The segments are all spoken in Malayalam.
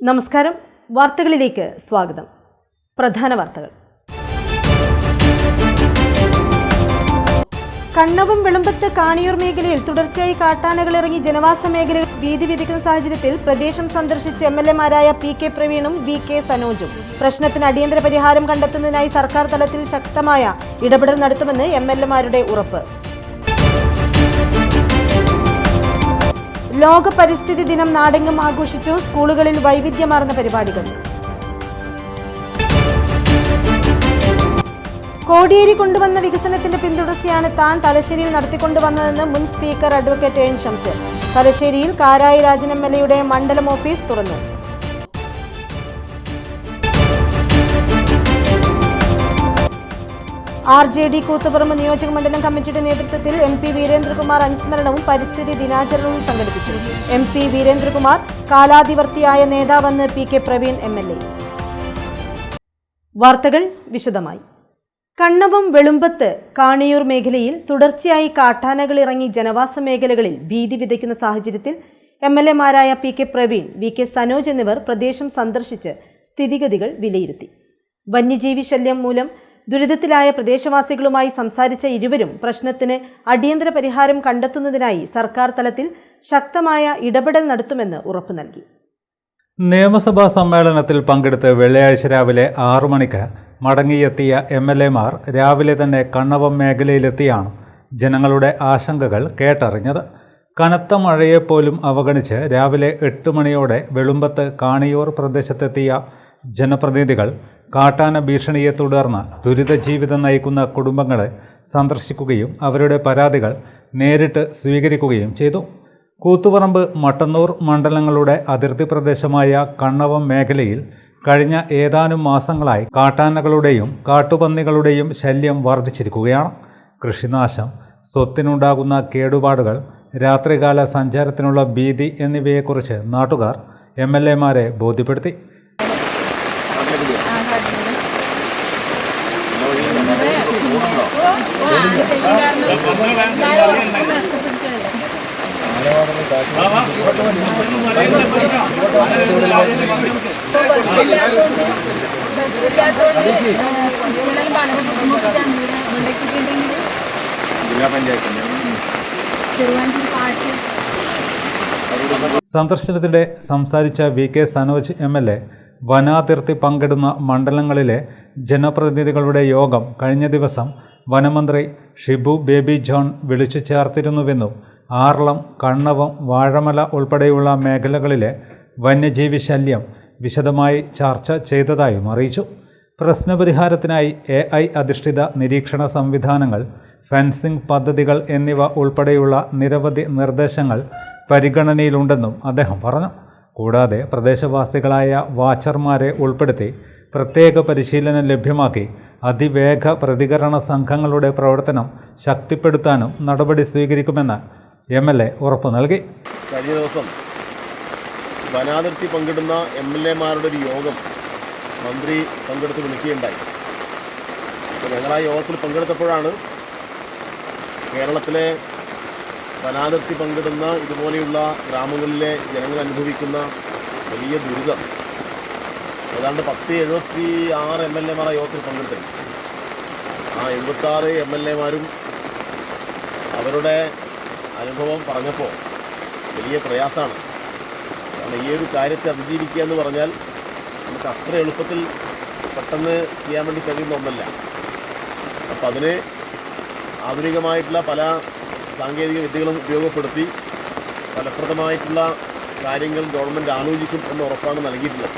നമസ്കാരം. വാർത്തകളിലേക്ക് സ്വാഗതം. പ്രധാന വാർത്തകൾ. കണ്ണവം വെളുമ്പത്ത് കാണിയൂർ മേഖലയിൽ തുടർച്ചയായി കാട്ടാനകൾ ഇറങ്ങി ജനവാസ മേഖലയിൽ ഭീതി വിധിക്കുന്ന സാഹചര്യത്തിൽ പ്രദേശം സന്ദർശിച്ച എംഎൽഎമാരായ പി കെ പ്രവീണും വി കെ സനോജും പ്രശ്നത്തിന് അടിയന്തര പരിഹാരം കണ്ടെത്തുന്നതിനായി സർക്കാർ തലത്തിൽ ശക്തമായ ഇടപെടൽ നടത്തുമെന്ന് എംഎൽഎമാരുടെ ഉറപ്പ്. ലോക പരിസ്ഥിതി ദിനം നാടെങ്ങും ആഘോഷിച്ചു. സ്കൂളുകളിൽ വൈവിധ്യമാർന്ന പരിപാടികൾ. കോടിയേരി കൊണ്ടുവന്ന വികസനത്തിന്റെ പിന്തുടർച്ചയാണ് താൻ തലശ്ശേരിയിൽ നടത്തിക്കൊണ്ടുവന്നതെന്ന് മുൻ സ്പീക്കർ അഡ്വക്കേറ്റ് എൻ ഷംസീർ. തലശ്ശേരിയിൽ കാരായി രാജൻ എംഎൽഎയുടെ മണ്ഡലം ഓഫീസ് തുറന്നു. RJD കൂത്തുപറമ്പ് നിയോജക മണ്ഡലം കമ്മിറ്റിയുടെ നേതൃത്വത്തിൽ MP വീരേന്ദ്രകുമാർ അനുസ്മരണവും പരിസ്ഥിതി ദിനാചരണവും സംഘടിപ്പിച്ചു. MP വീരേന്ദ്രകുമാർ കാലാതിവർത്തിയായ നേതാവെന്ന് പി കെ പ്രവീൺ MLA. വാർത്തകൾ വിശദമായി. കണ്ണവം വെളുമ്പത്ത് കാണിയൂർ മേഖലയിൽ തുടർച്ചയായി കാട്ടാനകൾ ഇറങ്ങി ജനവാസ മേഖലകളിൽ ഭീതി വിതയ്ക്കുന്ന സാഹചര്യത്തിൽ MLAമാരായ P K Praveen, V K Sanoj എന്നിവർ പ്രദേശം സന്ദർശിച്ച് സ്ഥിതിഗതികൾ വിലയിരുത്തി. വന്യജീവി ശല്യം മൂലം ദുരിതത്തിലായ പ്രദേശവാസികളുമായി സംസാരിച്ച ഇരുവരും പ്രശ്നത്തിന് അടിയന്തര പരിഹാരം കണ്ടെത്തുന്നതിനായി സർക്കാർ തലത്തിൽ ശക്തമായ ഇടപെടൽ നടത്തുമെന്ന് ഉറപ്പു നൽകി. നിയമസഭാ സമ്മേളനത്തിൽ പങ്കെടുത്ത് വെള്ളിയാഴ്ച രാവിലെ 6 മണിക്ക് മടങ്ങിയെത്തിയ MLAമാർ രാവിലെ തന്നെ കണ്ണവം മേഖലയിലെത്തിയാണ് ജനങ്ങളുടെ ആശങ്കകൾ കേട്ടറിഞ്ഞത്. കനത്ത മഴയെപ്പോലും അവഗണിച്ച് രാവിലെ 8 മണിയോടെ വെളുമ്പത്ത് കാണിയൂർ പ്രദേശത്തെത്തിയ ജനപ്രതിനിധികൾ കാട്ടാന ഭീഷണിയെ തുടർന്ന് ദുരിത ജീവിതം നയിക്കുന്ന കുടുംബങ്ങളെ സന്ദർശിക്കുകയും അവരുടെ പരാതികൾ നേരിട്ട് സ്വീകരിക്കുകയും ചെയ്തു. കൂത്തുപറമ്പ്, മട്ടന്നൂർ മണ്ഡലങ്ങളുടെ അതിർത്തി പ്രദേശമായ കണ്ണവം മേഖലയിൽ കഴിഞ്ഞ ഏതാനും മാസങ്ങളായി കാട്ടാനകളുടെയും കാട്ടുപന്നികളുടെയും ശല്യം വർദ്ധിച്ചിരിക്കുകയാണ്. കൃഷിനാശം, സ്വത്തിനുണ്ടാകുന്ന കേടുപാടുകൾ, രാത്രികാല സഞ്ചാരത്തിനുള്ള ഭീതി എന്നിവയെക്കുറിച്ച് നാട്ടുകാർ MLAമാരെ ബോധ്യപ്പെടുത്തി. സന്ദർശനത്തിനിടെ സംസാരിച്ച വി കെ സനോജ് MLA വനാതിർത്തി പങ്കിടുന്ന മണ്ഡലങ്ങളിലെ ജനപ്രതിനിധികളുടെ യോഗം കഴിഞ്ഞ ദിവസം വനമന്ത്രി ഷിബു ബേബി ജോൺ വിളിച്ചു ചേർത്തിരുന്നുവെന്നും ആർളം, കണ്ണവം, വാഴമല ഉൾപ്പെടെയുള്ള മേഖലകളിലെ വന്യജീവി ശല്യം വിശദമായി ചർച്ച ചെയ്തതായും അറിയിച്ചു. പ്രശ്നപരിഹാരത്തിനായി AI അധിഷ്ഠിത നിരീക്ഷണ സംവിധാനങ്ങൾ, ഫെൻസിംഗ് പദ്ധതികൾ എന്നിവ ഉൾപ്പെടെയുള്ള നിരവധി നിർദ്ദേശങ്ങൾ പരിഗണനയിലുണ്ടെന്നും അദ്ദേഹം പറഞ്ഞു. കൂടാതെ പ്രദേശവാസികളായ വാച്ചർമാരെ ഉൾപ്പെടുത്തി പ്രത്യേക പരിശീലനം ലഭ്യമാക്കി അതിവേഗ പ്രതികരണ സംഘങ്ങളുടെ പ്രവർത്തനം ശക്തിപ്പെടുത്താനും നടപടി സ്വീകരിക്കുമെന്ന് MLA ഉറപ്പു നൽകി. കഴിഞ്ഞ ദിവസം വനാതിർത്തി പങ്കിടുന്ന MLAമാരുടെ ഒരു യോഗം മന്ത്രി പങ്കെടുത്ത് വിളിക്കുകയുണ്ടായി. അപ്പോൾ ഞങ്ങൾ ആ യോഗത്തിൽ പങ്കെടുത്തപ്പോഴാണ് കേരളത്തിലെ വനാതിർത്തി പങ്കിടുന്ന ഇതുപോലെയുള്ള ഗ്രാമങ്ങളിലെ ജനങ്ങൾ അനുഭവിക്കുന്ന വലിയ ദുരിതം ഏതാണ്ട് 76 MLAമാർ ആ യോഗത്തിൽ പങ്കെടുത്തിട്ടുണ്ട്. ആ 76 MLAമാരും അവരുടെ അനുഭവം പറഞ്ഞപ്പോൾ വലിയ പ്രയാസമാണ്. കാരണം ഈ ഒരു കാര്യത്തെ അതിജീവിക്കുക എന്ന് പറഞ്ഞാൽ നമുക്ക് അത്ര എളുപ്പത്തിൽ പെട്ടെന്ന് ചെയ്യാൻ വേണ്ടി കഴിയുന്ന ഒന്നല്ല. അപ്പം അതിന് ആധുനികമായിട്ടുള്ള പല സാങ്കേതിക വിദ്യകളും ഉപയോഗപ്പെടുത്തി ഫലപ്രദമായിട്ടുള്ള കാര്യങ്ങൾ ഗവൺമെൻറ് ആലോചിക്കും എന്ന ഉറപ്പാണ് നൽകിയിട്ടുള്ളത്.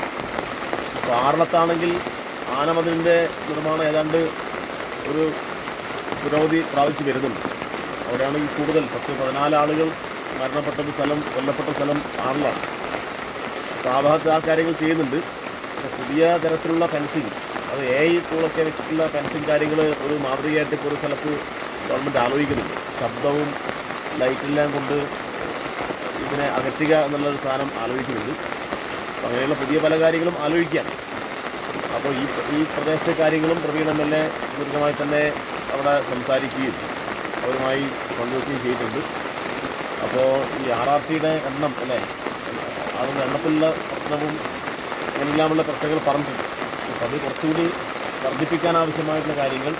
അപ്പോൾ ആറളത്താണെങ്കിൽ ആനമതിലിൻ്റെ നിർമ്മാണം ഏതാണ്ട് ഒരു പുരോഗതി പ്രാപിച്ച് വരുന്നുണ്ട്. അവിടെയാണ് ഈ കൂടുതൽ 10-14 ആളുകൾ മരണപ്പെട്ട സ്ഥലം, കൊല്ലപ്പെട്ട സ്ഥലം ആറളാണ്. അപ്പോൾ ആ ഭാഗത്ത് ആ കാര്യങ്ങൾ ചെയ്യുന്നുണ്ട്. പുതിയ തരത്തിലുള്ള ഫെൻസിങ്, അത് AI ടൂളൊക്കെ വെച്ചിട്ടുള്ള ഫെൻസിങ് കാര്യങ്ങൾ ഒരു മാതൃകയായിട്ട് ഇപ്പോൾ ഒരു സ്ഥലത്ത് ഗവൺമെൻറ് ആലോചിക്കുന്നുണ്ട്. ശബ്ദവും ലൈറ്റെല്ലാം കൊണ്ട് ഇതിനെ അകറ്റുക എന്നുള്ളൊരു സാധനം ആലോചിക്കുന്നുണ്ട്. അപ്പോൾ അങ്ങനെയുള്ള പുതിയ പല കാര്യങ്ങളും ആലോചിക്കുകയാണ്. അപ്പോൾ ഈ പ്രദേശത്തെ കാര്യങ്ങളും പ്രവീൺ MLA ദീർഘമായി തന്നെ അവിടെ സംസാരിക്കുകയും അവരുമായി പങ്കുവയ്ക്കുകയും ചെയ്തിട്ടുണ്ട്. അപ്പോൾ ഈ RRTയുടെ എണ്ണം അല്ലേ, അതിൻ്റെ എണ്ണത്തിലുള്ള പ്രശ്നവും അങ്ങനെയെല്ലാമുള്ള പ്രശ്നങ്ങൾ പറഞ്ഞിട്ടുണ്ട്. അപ്പോൾ അത് കുറച്ചുകൂടി വർദ്ധിപ്പിക്കാൻ ആവശ്യമായിട്ടുള്ള കാര്യങ്ങൾ,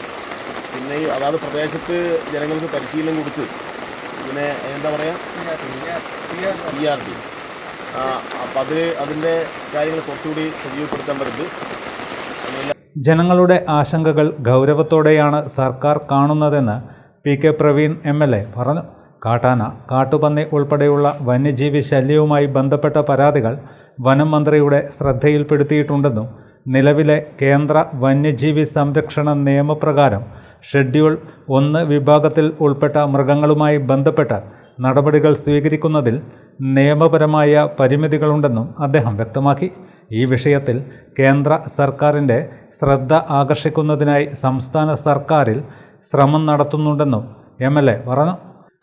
പിന്നെ അതാത് പ്രദേശത്ത് ജനങ്ങൾക്ക് പരിശീലനം കൊടുത്ത് ഇങ്ങനെ എന്താ പറയുക PRT, അപ്പം അതിൻ്റെ കാര്യങ്ങൾ കുറച്ചുകൂടി സജീവപ്പെടുത്താൻ പറ്റുന്നത്. ജനങ്ങളുടെ ആശങ്കകൾ ഗൗരവത്തോടെയാണ് സർക്കാർ കാണുന്നതെന്ന് PK പ്രവീൺ MLA പറഞ്ഞു. കാട്ടാന, കാട്ടുപന്നി ഉൾപ്പെടെയുള്ള വന്യജീവി ശല്യവുമായി ബന്ധപ്പെട്ട പരാതികൾ വനം മന്ത്രിയുടെ ശ്രദ്ധയിൽപ്പെടുത്തിയിട്ടുണ്ടെന്നും നിലവിലെ കേന്ദ്ര വന്യജീവി സംരക്ഷണ നിയമപ്രകാരം ഷെഡ്യൂൾ 1 വിഭാഗത്തിൽ ഉൾപ്പെട്ട മൃഗങ്ങളുമായി ബന്ധപ്പെട്ട് നടപടികൾ സ്വീകരിക്കുന്നതിൽ നിയമപരമായ പരിമിതികളുണ്ടെന്നും അദ്ദേഹം വ്യക്തമാക്കി. ഈ വിഷയത്തിൽ കേന്ദ്ര സർക്കാരിൻ്റെ ശ്രദ്ധ ആകർഷിക്കുന്നതിനായി സംസ്ഥാന സർക്കാരിൽ ശ്രമം നടത്തുന്നുണ്ടെന്നും MLA പറഞ്ഞു.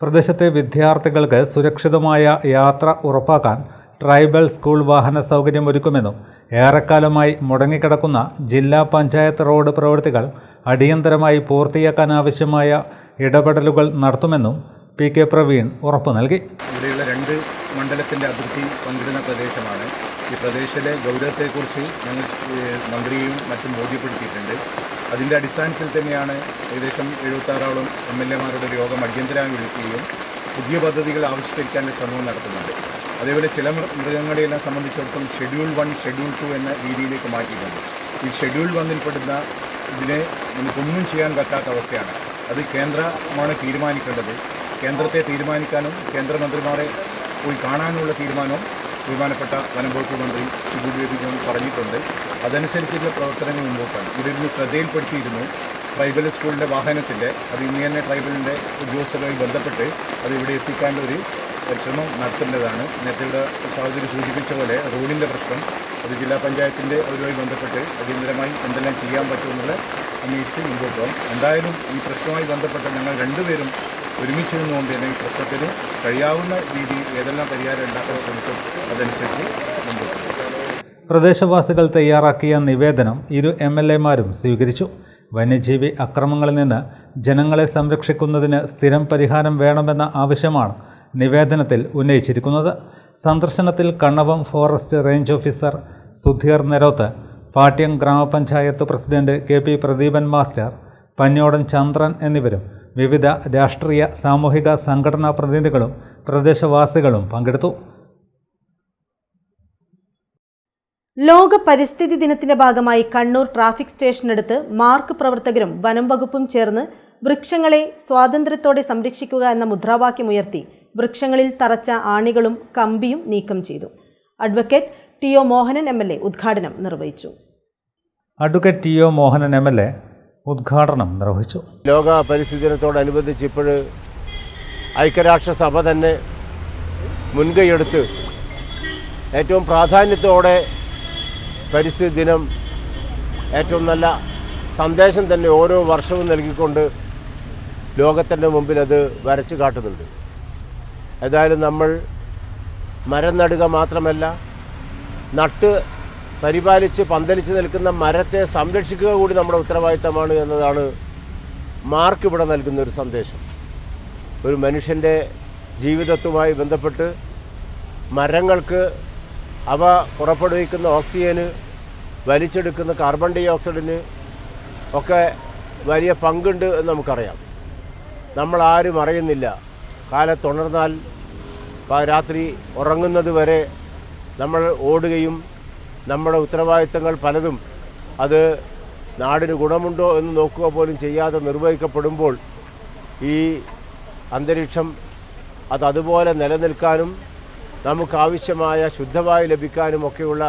പ്രദേശത്തെ വിദ്യാർത്ഥികൾക്ക് സുരക്ഷിതമായ യാത്ര ഉറപ്പാക്കാൻ ട്രൈബൽ സ്കൂൾ വാഹന സൗകര്യമൊരുക്കുമെന്നും ഏറെക്കാലമായി മുടങ്ങിക്കിടക്കുന്ന ജില്ലാ പഞ്ചായത്ത് റോഡ് പ്രവൃത്തികൾ അടിയന്തരമായി പൂർത്തിയാക്കാനാവശ്യമായ ഇടപെടലുകൾ നടത്തുമെന്നും PK പ്രവീൺ ഉറപ്പു നൽകി. ഇവിടെയുള്ള 2 മണ്ഡലത്തിൻ്റെ അതിർത്തി പങ്കിടുന്ന പ്രദേശമാണ്. ഈ പ്രദേശത്തിലെ ഗൗരവത്തെക്കുറിച്ച് ഞങ്ങൾ മന്ത്രിയെയും മറ്റും ബോധ്യപ്പെടുത്തിയിട്ടുണ്ട്. അതിൻ്റെ അടിസ്ഥാനത്തിൽ തന്നെയാണ് ഏകദേശം 76ഓളം MLA-മാരുടെ ഒരു യോഗം അടിയന്തരമായി വിളിക്കുകയും പുതിയ പദ്ധതികൾ ആവിഷ്കരിക്കാനുള്ള ശ്രമവും നടത്തുന്നുണ്ട്. അതേപോലെ ചില മൃഗങ്ങളെയെല്ലാം സംബന്ധിച്ചിടത്തോളം ഷെഡ്യൂൾ 1, ഷെഡ്യൂൾ 2 എന്ന രീതിയിലേക്ക് മാറ്റിയിട്ടുണ്ട്. ഈ ഷെഡ്യൂൾ 1-ൽപ്പെടുന്ന ഇതിനെ നമുക്കൊന്നും ചെയ്യാൻ പറ്റാത്ത അവസ്ഥയാണ്. അത് കേന്ദ്രമാണ് തീരുമാനിക്കേണ്ടത്. കേന്ദ്രത്തെ തീരുമാനിക്കാനും കേന്ദ്രമന്ത്രിമാരെ പോയി കാണാനുള്ള തീരുമാനവും ബഹുമാനപ്പെട്ട വനം വകുപ്പ് മന്ത്രി ഷിബു ബേബി ജോൺ പറഞ്ഞിട്ടുണ്ട്. അതനുസരിച്ചുള്ള പ്രവർത്തനങ്ങൾ മുമ്പോട്ടാണ്. ഇതിന് ശ്രദ്ധയിൽപ്പെടുത്തിയിരുന്നു. ട്രൈബൽ സ്കൂളിൻ്റെ വാഹനത്തിൻ്റെ അത് ഇന്ന് തന്നെ ട്രൈബലിൻ്റെ ഉദ്യോഗസ്ഥരുമായി ബന്ധപ്പെട്ട് അത് ഇവിടെ എത്തിക്കാനുള്ള ഒരു ശ്രമം നടത്തേണ്ടതാണ്. നേരത്തെ ഇവിടെ സഹോദരി സൂചിപ്പിച്ച പോലെ റോഡിൻ്റെ പ്രശ്നം അത് ജില്ലാ പഞ്ചായത്തിൻ്റെ അവരുമായി ബന്ധപ്പെട്ട് അടിയന്തരമായി എന്തെല്ലാം ചെയ്യാൻ പറ്റുമെന്നുള്ള അന്വേഷിച്ച് മുമ്പോട്ട് പോകും. എന്തായാലും ഈ പ്രശ്നവുമായി ബന്ധപ്പെട്ട് ഞങ്ങൾ രണ്ടുപേരും ഒരുമിച്ച് നിന്നുകൊണ്ട് തന്നെ ഈ പ്രശ്നത്തിന് കഴിയാവുന്ന രീതിയിൽ ഏതെല്ലാം പരിഹാരം ഉണ്ടാക്കാൻ ശ്രമിക്കും അതനുസരിച്ച് മുമ്പോട്ട് പോകും. പ്രദേശവാസികൾ തയ്യാറാക്കിയ നിവേദനം 2 MLA-മാരും സ്വീകരിച്ചു. വന്യജീവി അക്രമങ്ങളിൽ നിന്ന് ജനങ്ങളെ സംരക്ഷിക്കുന്നതിന് സ്ഥിരം പരിഹാരം വേണമെന്ന ആവശ്യമാണ് നിവേദനത്തിൽ ഉന്നയിച്ചിരിക്കുന്നത്. സന്ദർശനത്തിൽ Kannavam forest range officer Sudheer Neroth, Pattiam ഗ്രാമപഞ്ചായത്ത് പ്രസിഡന്റ് KP പ്രദീപൻ മാസ്റ്റർ, പന്യോടൻ ചന്ദ്രൻ എന്നിവരും വിവിധ രാഷ്ട്രീയ സാമൂഹിക സംഘടനാ പ്രതിനിധികളും പ്രദേശവാസികളും പങ്കെടുത്തു. ലോക പരിസ്ഥിതി ദിനത്തിന്റെ ഭാഗമായി കണ്ണൂർ ട്രാഫിക് സ്റ്റേഷനടുത്ത് മാർക്ക് പ്രവർത്തകരും വനം വകുപ്പും ചേർന്ന് വൃക്ഷങ്ങളെ സ്വാതന്ത്ര്യത്തോടെ സംരക്ഷിക്കുക എന്ന മുദ്രാവാക്യമുയർത്തി വൃക്ഷങ്ങളിൽ തറച്ച ആണികളും കമ്പിയും നീക്കം ചെയ്തു. അഡ്വക്കേറ്റ് TO മോഹനൻ MLA ഉദ്ഘാടനം നിർവഹിച്ചു. ഉദ്ഘാടനം നിർവഹിച്ചു. ലോക പരിസ്ഥിതി ദിനത്തോടനുബന്ധിച്ച് ഇപ്പോൾ ഐക്യരാഷ്ട്രസഭ തന്നെ മുൻകൈയെടുത്ത് ഏറ്റവും പ്രാധാന്യത്തോടെ പരിസ്ഥിതി ദിനം ഏറ്റവും നല്ല സന്ദേശം തന്നെ ഓരോ വർഷവും നൽകിക്കൊണ്ട് ലോകത്തിൻ്റെ മുമ്പിൽ അത് വരച്ചു കാട്ടുന്നുണ്ട്. ഏതായാലും നമ്മൾ മരം നടുക മാത്രമല്ല, നട്ട് പരിപാലിച്ച് പന്തലിച്ച് നിൽക്കുന്ന മരത്തെ സംരക്ഷിക്കുക കൂടി നമ്മുടെ ഉത്തരവാദിത്തമാണ് എന്നതാണ് മാർക്ക് ഇവിടെ നൽകുന്ന ഒരു സന്ദേശം. ഒരു മനുഷ്യൻ്റെ ജീവിതത്തുമായി ബന്ധപ്പെട്ട് മരങ്ങൾക്ക് അവ പുറപ്പെടുവിക്കുന്ന ഓക്സിജന്, വലിച്ചെടുക്കുന്ന കാർബൺ ഡൈ ഓക്സൈഡിന് ഒക്കെ വലിയ പങ്കുണ്ട് എന്ന് നമുക്കറിയാം. നമ്മളാരും അറിയുന്നില്ല. കാലത്തുണർന്നാൽ രാത്രി ഉറങ്ങുന്നത് വരെ നമ്മൾ ഓടുകയും നമ്മുടെ ഉത്തരവാദിത്തങ്ങൾ പലതും അത് നാടിന് ഗുണമുണ്ടോ എന്ന് നോക്കുക പോലും ചെയ്യാതെ നിർവഹിക്കപ്പെടുമ്പോൾ ഈ അന്തരീക്ഷം അതുപോലെ നിലനിൽക്കാനും നമുക്കാവശ്യമായ ശുദ്ധവായു ലഭിക്കാനും ഒക്കെയുള്ള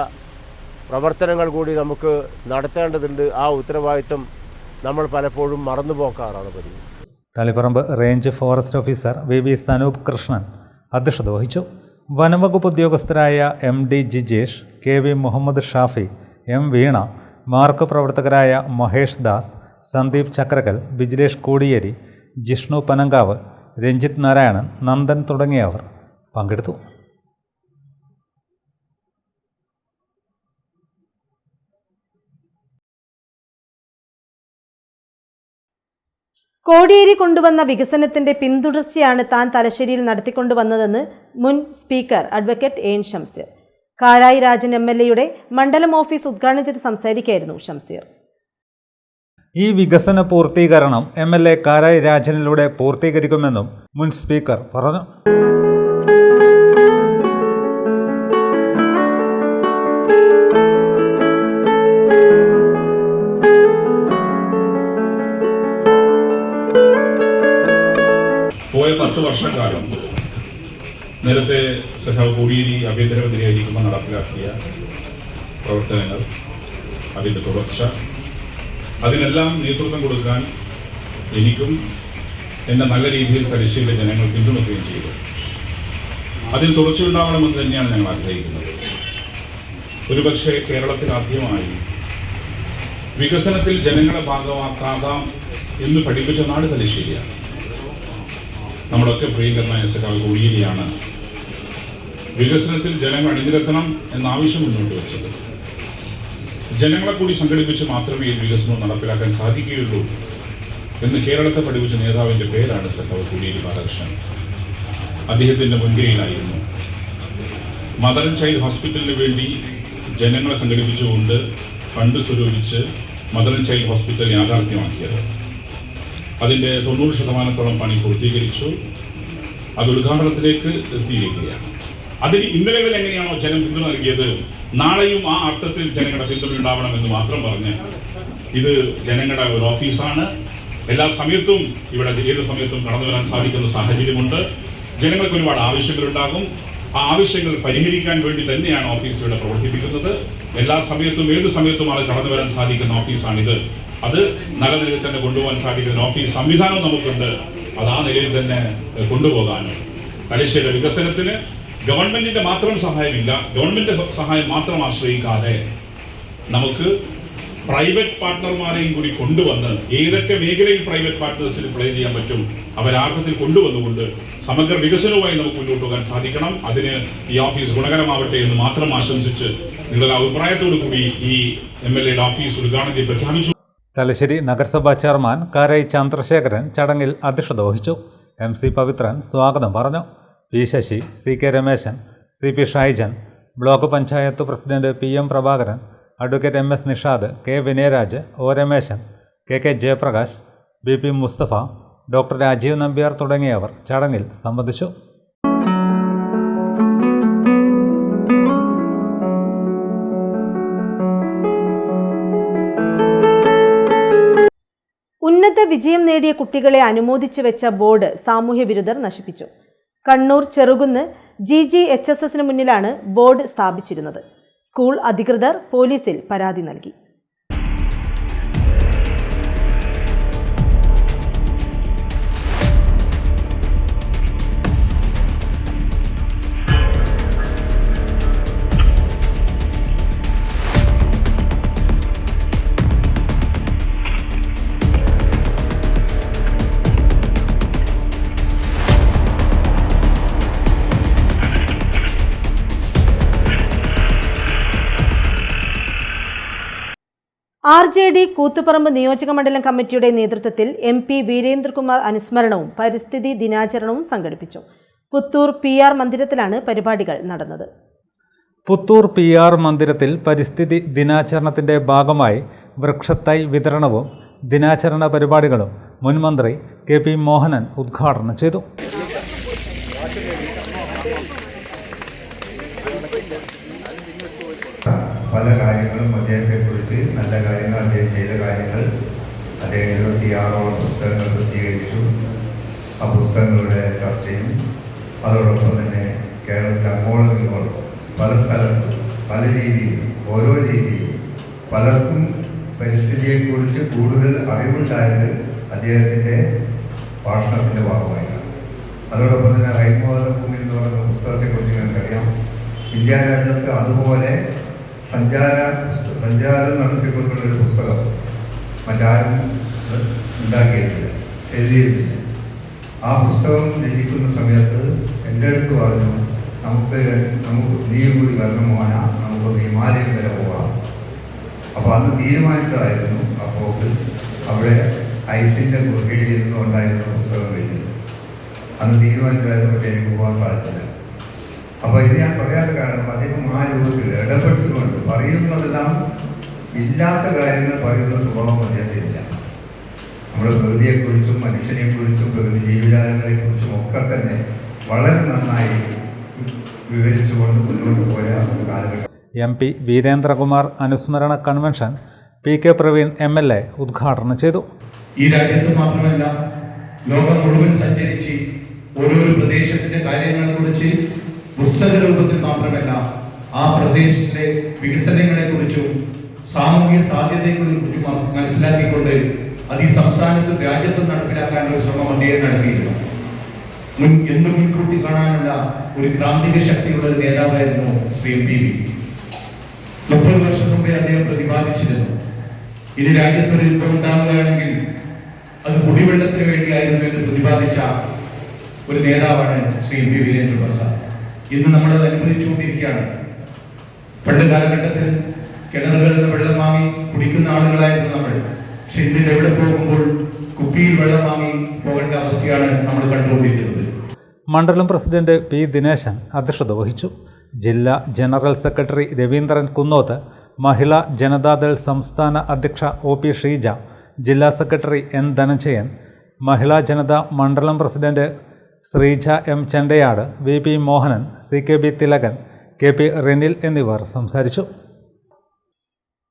പ്രവർത്തനങ്ങൾ കൂടി നമുക്ക് നടത്തേണ്ടതുണ്ട്. ആ ഉത്തരവാദിത്തം നമ്മൾ പലപ്പോഴും മറന്നുപോക്കാറാണ് പതിവ്. Taliparamba range forest officer VV Sanoop Krishnan അധ്യക്ഷത വഹിച്ചു. വനംവകുപ്പ് ഉദ്യോഗസ്ഥരായ MD Jijesh, KV Muhammad Shafi, M Veena, MARK പ്രവർത്തകരായ മഹേഷ് ദാസ്, സന്ദീപ് ചക്രകൽ, ബിജിലേഷ് കോടിയേരി, ജിഷ്ണു പനങ്കാവ്, രഞ്ജിത്ത് നാരായണൻ, നന്ദൻ തുടങ്ങിയവർ പങ്കെടുത്തു. കോടിയേരി കൊണ്ടുവന്ന വികസനത്തിന്റെ പിന്തുടർച്ചയാണ് താൻ തലശ്ശേരിയിൽ നടത്തിക്കൊണ്ടുവന്നതെന്ന് മുൻ speaker advocate AN Shamseer. Karayi Rajan MLA മണ്ഡലം ഓഫീസ് ഉദ്ഘാടനം ചെയ്ത് സംസാരിക്കുകയായിരുന്നു ഷംസീർ. ഈ വികസന പൂർത്തീകരണം MLA കാരായി രാജനിലൂടെ പൂർത്തീകരിക്കുമെന്നും മുൻ സ്പീക്കർ പറഞ്ഞു. പോയ 10 വർഷക്കാലം നേരത്തെ സഖാവ് കോടിയേരി ആഭ്യന്തരമന്ത്രിയായിരിക്കുമ്പോൾ നടപ്പിലാക്കിയ പ്രവർത്തനങ്ങൾ, അതിൻ്റെ തുടർച്ച, അതിനെല്ലാം നേതൃത്വം കൊടുക്കാൻ എനിക്കും എന്നെ നല്ല രീതിയിൽ തലശ്ശേരിയിലെ ജനങ്ങൾ പിന്തുണയ്ക്കുകയും ചെയ്തു. അതിൽ തുടർച്ചയുണ്ടാവണമെന്ന് തന്നെയാണ് ഞങ്ങൾ ആഗ്രഹിക്കുന്നത്. ഒരുപക്ഷെ കേരളത്തിൽ ആദ്യമായി വികസനത്തിൽ ജനങ്ങളെ ഭാഗമാക്കാതാം എന്ന് പഠിപ്പിച്ച നാട് തലശ്ശേരിയാണ്. നമ്മളൊക്കെ പ്രിയങ്കരനായ സഖാവ് കോടിയേരിയാണ് വികസനത്തിൽ ജനങ്ങൾ അണിനിരത്തണം എന്ന ആവശ്യം മുന്നോട്ട് വെച്ചത്. ജനങ്ങളെ കൂടി സംഘടിപ്പിച്ച് മാത്രമേ ഈ വികസനം നടപ്പിലാക്കാൻ സാധിക്കുകയുള്ളൂ എന്ന് കേരളത്തെ പഠിപ്പിച്ച നേതാവിൻ്റെ പേരാണ് സഖാവ് കോടിയേരി ബാലകൃഷ്ണൻ. അദ്ദേഹത്തിൻ്റെ മുൻകൈയിലായിരുന്നു മദർ ആൻഡ് ചൈൽഡ് ഹോസ്പിറ്റലിന് വേണ്ടി ജനങ്ങളെ സംഘടിപ്പിച്ചുകൊണ്ട് ഫണ്ട് സ്വരൂപിച്ച് മദർ ആൻഡ് ചൈൽഡ് ഹോസ്പിറ്റൽ യാഥാർത്ഥ്യമാക്കിയത്. അതിൻ്റെ 90% പണി പൂർത്തീകരിച്ചു. അത് ഉദ്ഘാടനത്തിലേക്ക് എത്തിയിരിക്കുകയാണ്. അതിന് ഇന്നലകളിൽ എങ്ങനെയാണോ ജനം പിന്തുണ നൽകിയത്, നാളെയും ആ അർത്ഥത്തിൽ ജനങ്ങളുടെ പിന്തുണ ഉണ്ടാവണമെന്ന് മാത്രം പറഞ്ഞ്, ഇത് ജനങ്ങളുടെ ഒരു ഓഫീസാണ്. എല്ലാ സമയത്തും ഇവിടെ ഏത് സമയത്തും കടന്നു വരാൻ സാധിക്കുന്ന സാഹചര്യമുണ്ട്. ജനങ്ങൾക്ക് ഒരുപാട് ആവശ്യങ്ങളുണ്ടാകും. ആ ആവശ്യങ്ങൾ പരിഹരിക്കാൻ വേണ്ടി തന്നെയാണ് ഓഫീസ് ഇവിടെ പ്രവർത്തിപ്പിക്കുന്നത്. എല്ലാ സമയത്തും ഏത് സമയത്തും അത് കടന്നു വരാൻ സാധിക്കുന്ന ഓഫീസാണിത്. അത് നല്ല നിലയിൽ തന്നെ കൊണ്ടുപോകാൻ സാധിക്കുന്ന ഓഫീസ് സംവിധാനം നമുക്കുണ്ട്. അത് ആ നിലയിൽ തന്നെ കൊണ്ടുപോകാനും തലശ്ശേരി വികസനത്തിന് ഗവൺമെന്റിന്റെ മാത്രം സഹായമില്ല, ഗവൺമെന്റിന്റെ സഹായം മാത്രം ആശ്രയിക്കാതെ നമുക്ക് പ്രൈവറ്റ് പാർട്ട്ണർമാരെയും കൂടി കൊണ്ടുവന്ന് ഏതൊക്കെ മേഖലയിൽ പ്രൈവറ്റ് പാർട്ട്നേഴ്സിന് പ്ലേ ചെയ്യാൻ പറ്റും അവരാർത്ഥത്തിൽ കൊണ്ടുവന്നുകൊണ്ട് സമഗ്ര വികസനവുമായി നമുക്ക് മുന്നോട്ട് പോകാൻ സാധിക്കണം. അതിന് ഈ ഓഫീസ് ഗുണകരമാവട്ടെ എന്ന് മാത്രം ആശംസിച്ച് നിങ്ങളുടെ അഭിപ്രായത്തോടു കൂടി ഈ MLA ഓഫീസ് ഉദ്ഘാടനത്തിൽ പ്രഖ്യാപിച്ചു. തലശ്ശേരി നഗരസഭാ ചെയർമാൻ കാരായി ചന്ദ്രശേഖരൻ ചടങ്ങിൽ അധ്യക്ഷത വഹിച്ചു. MC പവിത്രൻ സ്വാഗതം പറഞ്ഞു. P. Sasi, CK Rameshan, CP Shaijan, block panchayat president PM Prabhakaran, advocate MS Nishad, K. Vinayaraj, O. Rameshan, KK Jayaprakash, BP Musthafa, doctor Rajeev Nambiar തുടങ്ങിയവർ ചടങ്ങിൽ സംബന്ധിച്ചു. ഉന്നത വിജയം നേടിയ കുട്ടികളെ അനുമോദിച്ചു വെച്ച ബോർഡ് സാമൂഹ്യ വിരുദ്ധർ നശിപ്പിച്ചു. കണ്ണൂർ ചെറുകുന്ന് GGHSS മുന്നിലാണ് ബോർഡ് സ്ഥാപിച്ചിരുന്നത്. സ്കൂൾ അധികൃതർ പോലീസിൽ പരാതി നൽകി. RJD കൂത്തുപറമ്പ് നിയോജകമണ്ഡലം കമ്മിറ്റിയുടെ നേതൃത്വത്തിൽ MP വീരേന്ദ്രകുമാർ അനുസ്മരണവും പരിസ്ഥിതി ദിനാചരണവും സംഘടിപ്പിച്ചു. പുത്തൂർ PR മന്ദിരത്തിലാണ് പരിപാടികൾ നടന്നത്. പുത്തൂർ PR മന്ദിരത്തിൽ പരിസ്ഥിതി ദിനാചരണത്തിന്റെ ഭാഗമായി വൃക്ഷത്തൈ വിതരണവും ദിനാചരണ പരിപാടികളും മുൻ മന്ത്രി KP മോഹനൻ ഉദ്ഘാടനം ചെയ്തു. പല കാര്യങ്ങളും അദ്ദേഹത്തെക്കുറിച്ച്, നല്ല കാര്യങ്ങൾ, അദ്ദേഹം ചെയ്ത കാര്യങ്ങൾ, അദ്ദേഹം 26ഓളം പുസ്തകങ്ങൾ പ്രസിദ്ധീകരിച്ചു. ആ പുസ്തകങ്ങളുടെ ചർച്ചയും അതോടൊപ്പം തന്നെ കേരളത്തിൽ അങ്ങോളം ഇങ്ങോളം പല സ്ഥലത്തും പല രീതിയിൽ, ഓരോ രീതിയിൽ പലർക്കും പരിസ്ഥിതിയെക്കുറിച്ച് കൂടുതൽ അറിവുണ്ടായത് അദ്ദേഹത്തിൻ്റെ ഭാഷണത്തിൻ്റെ ഭാഗമായിട്ടാണ്. അതോടൊപ്പം തന്നെ ഹൈമോദഭൂമി എന്ന് പറയുന്ന പുസ്തകത്തെക്കുറിച്ച് ഞങ്ങൾക്കറിയാം. ഇന്ത്യ രാജ്യത്ത് അതുപോലെ സഞ്ചാരം നടത്തിക്കൊണ്ടുള്ളൊരു പുസ്തകം മറ്റാരും ഉണ്ടാക്കിയിട്ടില്ല, എഴുതിയിട്ടില്ല. ആ പുസ്തകം രചിക്കുന്ന സമയത്ത് എൻ്റെ അടുത്ത് പറഞ്ഞു, നമുക്ക് നീ കൂടി വരണം മോന, നമുക്ക് ഹിമാലയം വരെ പോകാം. അപ്പോൾ അന്ന് തീരുമാനിച്ചതായിരുന്നു. അപ്പോൾ അവിടെ ഐസിൻ്റെ ഗുഹയിൽ ഇരുന്ന് ഉണ്ടായിരുന്ന പുസ്തകം എഴുതി. അന്ന് തീരുമാനിച്ചതായിരുന്നു, പക്ഷേ എനിക്ക് പോകാൻ സാധിച്ചില്ല. അപ്പോൾ ഇത് ഞാൻ പറയാത്ത കാരണം അദ്ദേഹം ആ രൂപത്തിൽ ഇടപെട്ടുകൊണ്ട് പറയുന്നതെല്ലാം ഇല്ലാത്ത കാര്യങ്ങൾ പറയുന്ന സ്വഭാവം അദ്ദേഹത്തിനില്ല. നമ്മൾ പ്രകൃതിയെക്കുറിച്ചും മനുഷ്യനെക്കുറിച്ചും പ്രകൃതി ജീവജാലങ്ങളെക്കുറിച്ചും ഒക്കെ തന്നെ വളരെ നന്നായി വിവരിച്ചുകൊണ്ട് മുന്നോട്ട് പോയ ഒരു കാലഘട്ടം. MP വീരേന്ദ്രകുമാർ അനുസ്മരണ കൺവെൻഷൻ PK പ്രവീൺ MLA ഉദ്ഘാടനം ചെയ്തു. ഈ രാജ്യത്ത് മാത്രമല്ല ലോകം മുഴുവൻ സഞ്ചരിച്ച് ഓരോരോ പ്രദേശത്തിന്റെ കാര്യങ്ങളെക്കുറിച്ച് പുസ്തക രൂപത്തിൽ മാത്രമല്ല ആ പ്രദേശത്തിന്റെ വികസനങ്ങളെക്കുറിച്ചും സാമൂഹിക സാധ്യതകളെക്കുറിച്ചും മനസ്സിലാക്കിക്കൊണ്ട് അത് ഈ സംസ്ഥാനത്തും രാജ്യത്തും നടപ്പിലാക്കാനുള്ള ശ്രമം അദ്ദേഹം നടത്തിയിരുന്നു. എന്തും മുൻകൂട്ടി കാണാനുള്ള ഒരു ക്രാന്തിക ശക്തിയുള്ള ഒരു നേതാവായിരുന്നു ശ്രീ MPV. 30 വർഷം മുമ്പേ അദ്ദേഹം പ്രതിപാദിച്ചിരുന്നു, ഇനി രാജ്യത്തൊരു യുദ്ധം ഉണ്ടാവുകയാണെങ്കിൽ അത് കുടിവെള്ളത്തിന് വേണ്ടിയായിരുന്നു എന്ന് പ്രതിപാദിച്ച ഒരു നേതാവാണ് ശ്രീ MP വീരേന്ദ്ര പ്രസാദ്. ഇന്ന് നമ്മളത് അനുഭവിച്ചുകൊണ്ടിരിക്കുകയാണ്. പണ്ട് കാലഘട്ടത്തിൽ കിണറുകളിൽ നിന്ന് വെള്ളം വാങ്ങി കുടിക്കുന്ന ആളുകളായിരുന്നു നമ്മൾ. പക്ഷെ ഇന്ന് എവിടെ പോകുമ്പോൾ കുപ്പിയിൽ വെള്ളം വാങ്ങി പോകേണ്ട അവസ്ഥയാണ് നമ്മൾ കണ്ടുകൊണ്ടിരിക്കുന്നത്. മണ്ഡലം പ്രസിഡന്റ് P ദിനേശൻ അധ്യക്ഷത വഹിച്ചു. ജില്ലാ ജനറൽ സെക്രട്ടറി രവീന്ദ്രൻ കുന്നോത്ത്, മഹിളാ ജനതാദൾ സംസ്ഥാന അധ്യക്ഷ OP ഷീജ, ജില്ലാ സെക്രട്ടറി N ധനഞ്ജയൻ, മഹിളാ ജനത മണ്ഡലം president Sreeja M Chendayad, VP Mohanan, CKB Thilakan, KP Rinil എന്നിവർ സംസാരിച്ചു.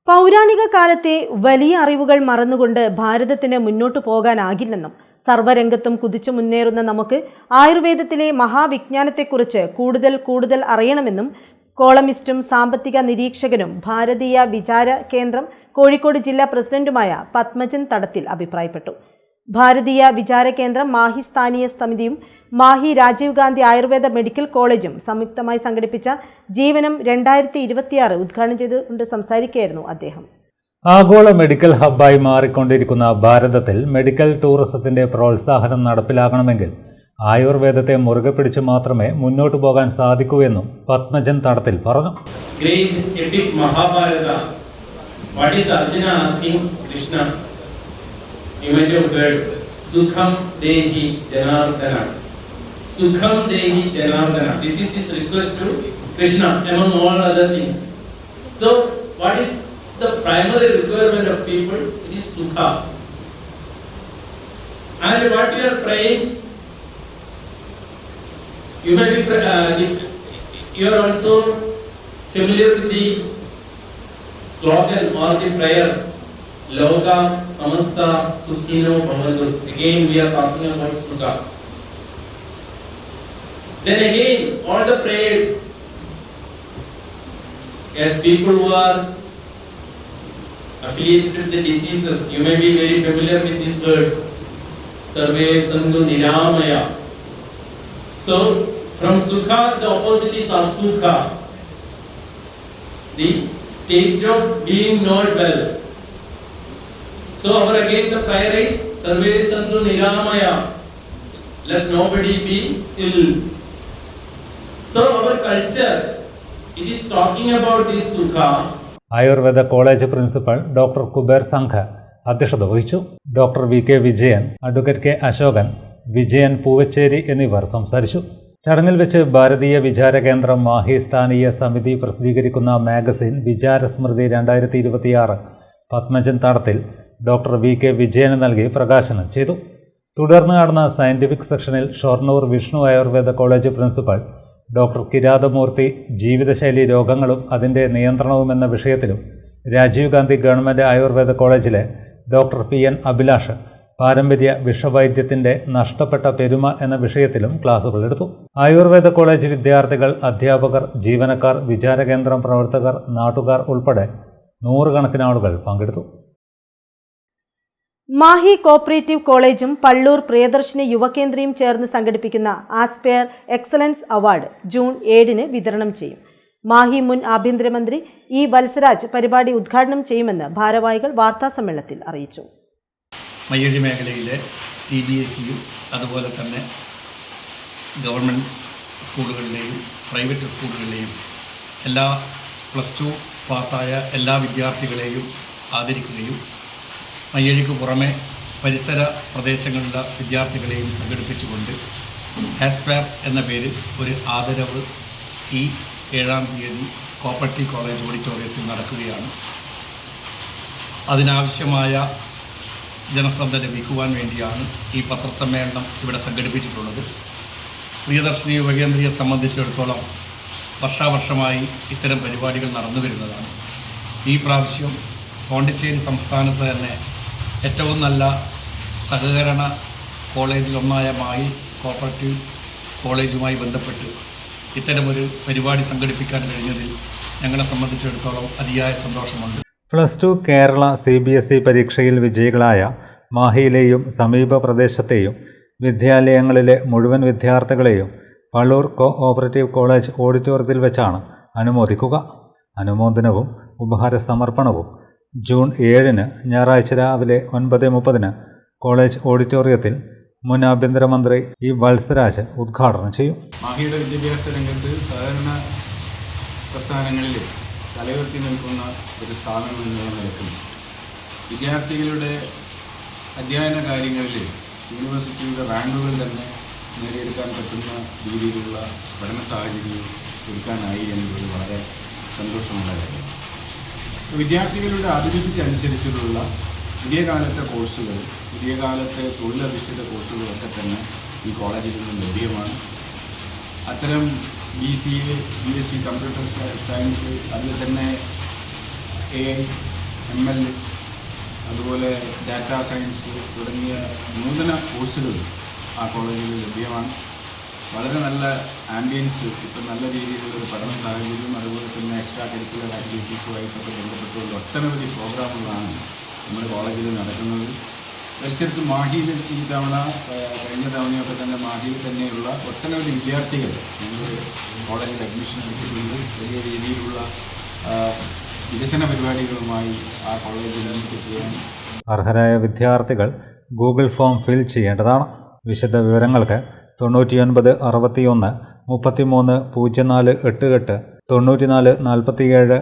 പൗരാണിക കാലത്തെ വലിയ അറിവുകൾ മറന്നുകൊണ്ട് ഭാരതത്തിന് മുന്നോട്ടു പോകാനാകില്ലെന്നും സർവ്വരംഗത്തും കുതിച്ചു മുന്നേറുന്ന നമുക്ക് ആയുർവേദത്തിലെ മഹാവിജ്ഞാനത്തെക്കുറിച്ച് കൂടുതൽ അറിയണമെന്നും കോളമിസ്റ്റും സാമ്പത്തിക നിരീക്ഷകനും ഭാരതീയ വിചാര കേന്ദ്രം കോഴിക്കോട് ജില്ലാ പ്രസിഡന്റുമായ പത്മജൻ തടത്തിൽ അഭിപ്രായപ്പെട്ടു. ഭാരതീയ വിചാര കേന്ദ്രം മാഹി സ്ഥാനീയ സമിതിയും മാഹി രാജീവ് ഗാന്ധി ആയുർവേദ മെഡിക്കൽ കോളേജും സംയുക്തമായി സംഘടിപ്പിച്ച ജീവനം 2026 ഉദ്ഘാടനം ചെയ്തുകൊണ്ട് സംസാരിക്കുകയായിരുന്നു അദ്ദേഹം. ആഗോള മെഡിക്കൽ ഹബ്ബായി മാറിക്കൊണ്ടിരിക്കുന്ന ഭാരതത്തിൽ മെഡിക്കൽ ടൂറിസത്തിന്റെ പ്രോത്സാഹനം നടപ്പിലാകണമെങ്കിൽ ആയുർവേദത്തെ മുറുകെ പിടിച്ച് മാത്രമേ മുന്നോട്ടു പോകാൻ സാധിക്കൂ എന്നും പത്മജൻ തടത്തിൽ പറഞ്ഞു. Sukham Dehi Janardana. This is his request to Krishna among all other things. So, what is the primary requirement of people? It is Sukha. And what you are praying, you may be, you are also familiar with the slogan or the prayer, Loka Samasta Sukhino Bhavantu. Again, we are talking about Sukha. Then again, all the prayers, as people who are affiliated with the diseases, you may be very familiar with these words, Sarve Sandhu Niramaya. So, from Sukha, the opposite is Asukha, the state of being not well. So, our again the prayer is Sarve Sandhu Niramaya, let nobody be ill. So our culture, it is talking about this Sukha. Ayurveda college principal doctor Kuber Sangh അധ്യക്ഷത വഹിച്ചു. Doctor VK Vijayan, advocate K Ashokan, Vijayan Poovachery എന്നിവർ സംസാരിച്ചു. ചടങ്ങിൽ വെച്ച് ഭാരതീയ വിചാര കേന്ദ്രം മാഹി സ്ഥാനീയ സമിതി പ്രസിദ്ധീകരിക്കുന്ന മാഗസിൻ വിചാരസ്മൃതി 2026 പത്മജൻ തടത്തിൽ ഡോക്ടർ VK വിജയന് നൽകി പ്രകാശനം ചെയ്തു. തുടർന്ന് നടന്ന സയന്റിഫിക് സെക്ഷനിൽ Shoranur Vishnu Ayurveda college principal doctor Kirathamoorthy ജീവിതശൈലി രോഗങ്ങളും അതിൻ്റെ നിയന്ത്രണവും എന്ന വിഷയത്തിലും രാജീവ് ഗാന്ധി ഗവൺമെൻറ് ആയുർവേദ കോളേജിലെ ഡോക്ടർ PN അഭിലാഷ് പാരമ്പര്യ വിഷവൈദ്യത്തിൻ്റെ നഷ്ടപ്പെട്ട പെരുമ എന്ന വിഷയത്തിലും ക്ലാസുകൾ എടുത്തു. ആയുർവേദ കോളേജ് വിദ്യാർത്ഥികൾ, അധ്യാപകർ, ജീവനക്കാർ, വിചാരകേന്ദ്രം പ്രവർത്തകർ, നാട്ടുകാർ ഉൾപ്പെടെ 100 കണക്കിന് ആളുകൾ പങ്കെടുത്തു. മാഹി കോപ്പറേറ്റീവ് കോളേജും പള്ളൂർ പ്രിയദർശിനി യുവകേന്ദ്രയും ചേർന്ന് സംഘടിപ്പിക്കുന്ന ആസ്പെയർ എക്സലൻസ് അവാർഡ് ജൂൺ 7 വിതരണം ചെയ്യും. മാഹി മുൻ ആഭ്യന്തരമന്ത്രി E. വത്സരാജ് പരിപാടി ഉദ്ഘാടനം ചെയ്യുമെന്ന് ഭാരവാഹികൾ വാർത്താസമ്മേളനത്തിൽ അറിയിച്ചു. മയ്യഴി മേഖലയിലെ CBSEയും അതുപോലെ തന്നെ ഗവൺമെൻറ് സ്കൂളുകളിലെയും പ്രൈവറ്റ് സ്കൂളുകളിലെയും എല്ലാ +2 പാസ്സായ എല്ലാ വിദ്യാർത്ഥികളെയും ആദരിക്കുകയും മയ്യഴിക്ക് പുറമെ പരിസര പ്രദേശങ്ങളിലെ വിദ്യാർത്ഥികളെയും സംഘടിപ്പിച്ചുകൊണ്ട് ആസ്പെയർ എന്ന പേരിൽ ഒരു ആദരവ് ഈ 7-ാം തീയതി കോപ്പറേറ്റീവ് കോളേജ് ഓഡിറ്റോറിയത്തിൽ നടക്കുകയാണ്. അതിനാവശ്യമായ ജനശ്രദ്ധ ലഭിക്കുവാൻ വേണ്ടിയാണ് ഈ പത്രസമ്മേളനം ഇവിടെ സംഘടിപ്പിച്ചിട്ടുള്ളത്. പ്രിയദർശിനി യുവകേന്ദ്രയെ സംബന്ധിച്ചിടത്തോളം വർഷാവർഷമായി ഇത്തരം പരിപാടികൾ നടന്നു വരുന്നതാണ്. ഈ പ്രാവശ്യം പോണ്ടിച്ചേരി സംസ്ഥാനത്ത് തന്നെ ഏറ്റവും നല്ല സഹകരണ കോളേജിലൊന്നായ മായി കോപ്പറേറ്റീവ് കോളേജുമായി ബന്ധപ്പെട്ട് ഇത്തരമൊരു പരിപാടി സംഘടിപ്പിക്കാൻ കഴിഞ്ഞതിൽ ഞങ്ങളെ സംബന്ധിച്ചിടത്തോളം അതിയായ സന്തോഷമുണ്ട്. +2 കേരള CBSE പരീക്ഷയിൽ വിജയികളായ മാഹിയിലെയും സമീപ പ്രദേശത്തെയും വിദ്യാലയങ്ങളിലെ മുഴുവൻ വിദ്യാർത്ഥികളെയും പള്ളൂർ കോഓപ്പറേറ്റീവ് കോളേജ് ഓഡിറ്റോറിയത്തിൽ വെച്ചാണ് അനുമോദിക്കുക. അനുമോദനവും ഉപഹാര സമർപ്പണവും ജൂൺ 7-ന് ഞായറാഴ്ച രാവിലെ 9:30 കോളേജ് ഓഡിറ്റോറിയത്തിൽ മുൻ ആഭ്യന്തരമന്ത്രി ഇ വത്സരാജ് ഉദ്ഘാടനം ചെയ്യും. മാഹിയുടെ വിദ്യാഭ്യാസ രംഗത്ത് സഹകരണ പ്രസ്ഥാനങ്ങളിൽ തലയുയർത്തി നിൽക്കുന്ന ഒരു സ്ഥാപനം എന്നുള്ള നിലയ്ക്കും വിദ്യാർത്ഥികളുടെ അധ്യയന കാര്യങ്ങളിൽ യൂണിവേഴ്സിറ്റിയുടെ റാങ്കുകൾ തന്നെ നേടിയെടുക്കാൻ പറ്റുന്ന രീതിയിലുള്ള പഠന സാഹചര്യം ഒരുക്കാനായി എന്നുള്ളത് വളരെ സന്തോഷമുള്ള കാര്യമാണ്. വിദ്യാർത്ഥികളുടെ അഭിരുചിക്ക് അനുസരിച്ചിട്ടുള്ള പുതിയ കാലത്തെ കോഴ്സുകൾ, പുതിയ കാലത്തെ തൊഴിലധിഷ്ഠിത കോഴ്സുകളൊക്കെ തന്നെ ഈ കോളേജിൽ നിന്ന് ലഭ്യമാണ്. അത്തരം BCA, BSc കമ്പ്യൂട്ടർ സയൻസ്, അതിൽ തന്നെ AI, ML, അതുപോലെ ഡാറ്റാ സയൻസ് തുടങ്ങിയ നൂതന കോഴ്സുകൾ ആ കോളേജിൽ ലഭ്യമാണ്. വളരെ നല്ല ആംബിയൻസ്, ഇപ്പം നല്ല രീതിയിലുള്ളൊരു പഠന സാഹചര്യം, അതുപോലെ തന്നെ എക്സ്ട്രാ കരിക്കുലർ ആക്ടിവിറ്റീസുമായിട്ടൊക്കെ ബന്ധപ്പെട്ടുള്ള ഒട്ടനവധി പ്രോഗ്രാമുകളാണ് നമ്മുടെ കോളേജിൽ നടക്കുന്നത്. പരിസരത്ത് മാഹിയിൽ ഈ തവണ കഴിഞ്ഞ തവണയൊക്കെ തന്നെ മാഹിയിൽ തന്നെയുള്ള ഒട്ടനവധി വിദ്യാർത്ഥികൾ ഞങ്ങൾ കോളേജിൽ അഡ്മിഷൻ എടുത്തിട്ടുണ്ട്. വലിയ രീതിയിലുള്ള വികസന പരിപാടികളുമായി ആ കോളേജിൽ നമുക്ക് ചെയ്യാൻ. അർഹരായ വിദ്യാർത്ഥികൾ ഗൂഗിൾ ഫോം ഫിൽ ചെയ്യേണ്ടതാണ്. വിശദ വിവരങ്ങൾക്ക് 99 61 33 0488 94 47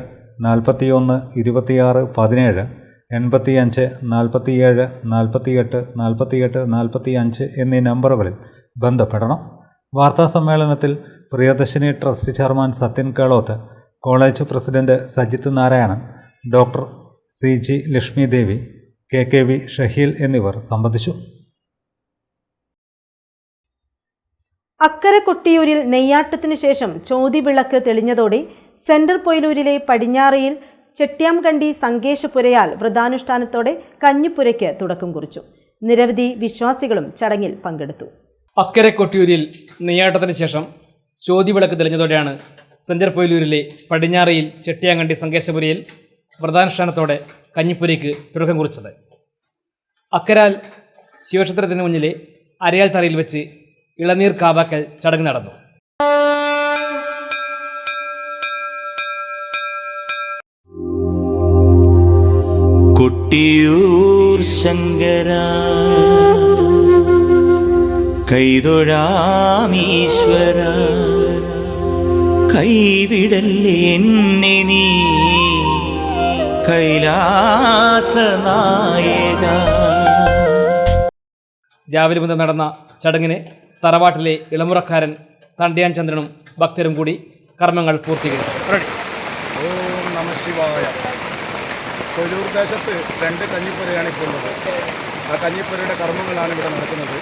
41 26 17 85 47 48 48 45 എന്നീ നമ്പറുകളിൽ ബന്ധപ്പെടണം. വാർത്താസമ്മേളനത്തിൽ Priyadarshini trust chairman Sathyan Keloth, college president Sajith Narayanan, doctor CG Lakshmi Devi, KKV Shaheel എന്നിവർ സംബന്ധിച്ചു. അക്കരെ കൊട്ടിയൂരിൽ നെയ്യാട്ടത്തിനു ശേഷം ചോതിവിളക്ക് തെളിഞ്ഞതോടെ സെന്റർ പൊയിലൂരിലെ പടിഞ്ഞാറയിൽ ചെട്ട്യാംകണ്ടി സങ്കേശപുരയാൽ വ്രതാനുഷ്ഠാനത്തോടെ കഞ്ഞിപ്പുരയ്ക്ക് തുടക്കം കുറിച്ചു. നിരവധി വിശ്വാസികളും ചടങ്ങിൽ പങ്കെടുത്തു. അക്കരെ കൊട്ടിയൂരിൽ നെയ്യാട്ടത്തിന് ശേഷം ചോതിവിളക്ക് തെളിഞ്ഞതോടെയാണ് സെന്റർ പൊയിലൂരിലെ പടിഞ്ഞാറയിൽ ചെട്ട്യാംകണ്ടി സങ്കേശപുരയിൽ വ്രതാനുഷ്ഠാനത്തോടെ കഞ്ഞിപ്പുരയ്ക്ക് തുടക്കം കുറിച്ചത്. അക്കരാൽ ശിവക്ഷേത്രത്തിന് മുന്നിലെ അരയാൽ തറയിൽ വെച്ച് ഇളനീർ കാവാക്കൽ ചടങ്ങ് നടന്നു. കൊട്ടിയൂർ ശങ്കര കൈതൊഴാമീശ്വര കൈവിടല്ലേ എന്നെ നീ കൈലാസനായക. രാവിലെ മുതൽ നടന്ന ചടങ്ങിന് തറവാട്ടിലെ ഇളമുറക്കാരൻ തണ്ടിയാൻ ചന്ദ്രനും ഭക്തരും കൂടി കർമ്മങ്ങൾ പൂർത്തീകരിച്ചു. ഓം നമ ശിവായ. കൊല്ലൂർ ദേശത്ത് 2 കഞ്ഞിപ്പുരയാണ് ഇപ്പോൾ ഉള്ളത്. ആ കഞ്ഞിപ്പുരയുടെ കർമ്മങ്ങളാണ് ഇവിടെ നടക്കുന്നത്.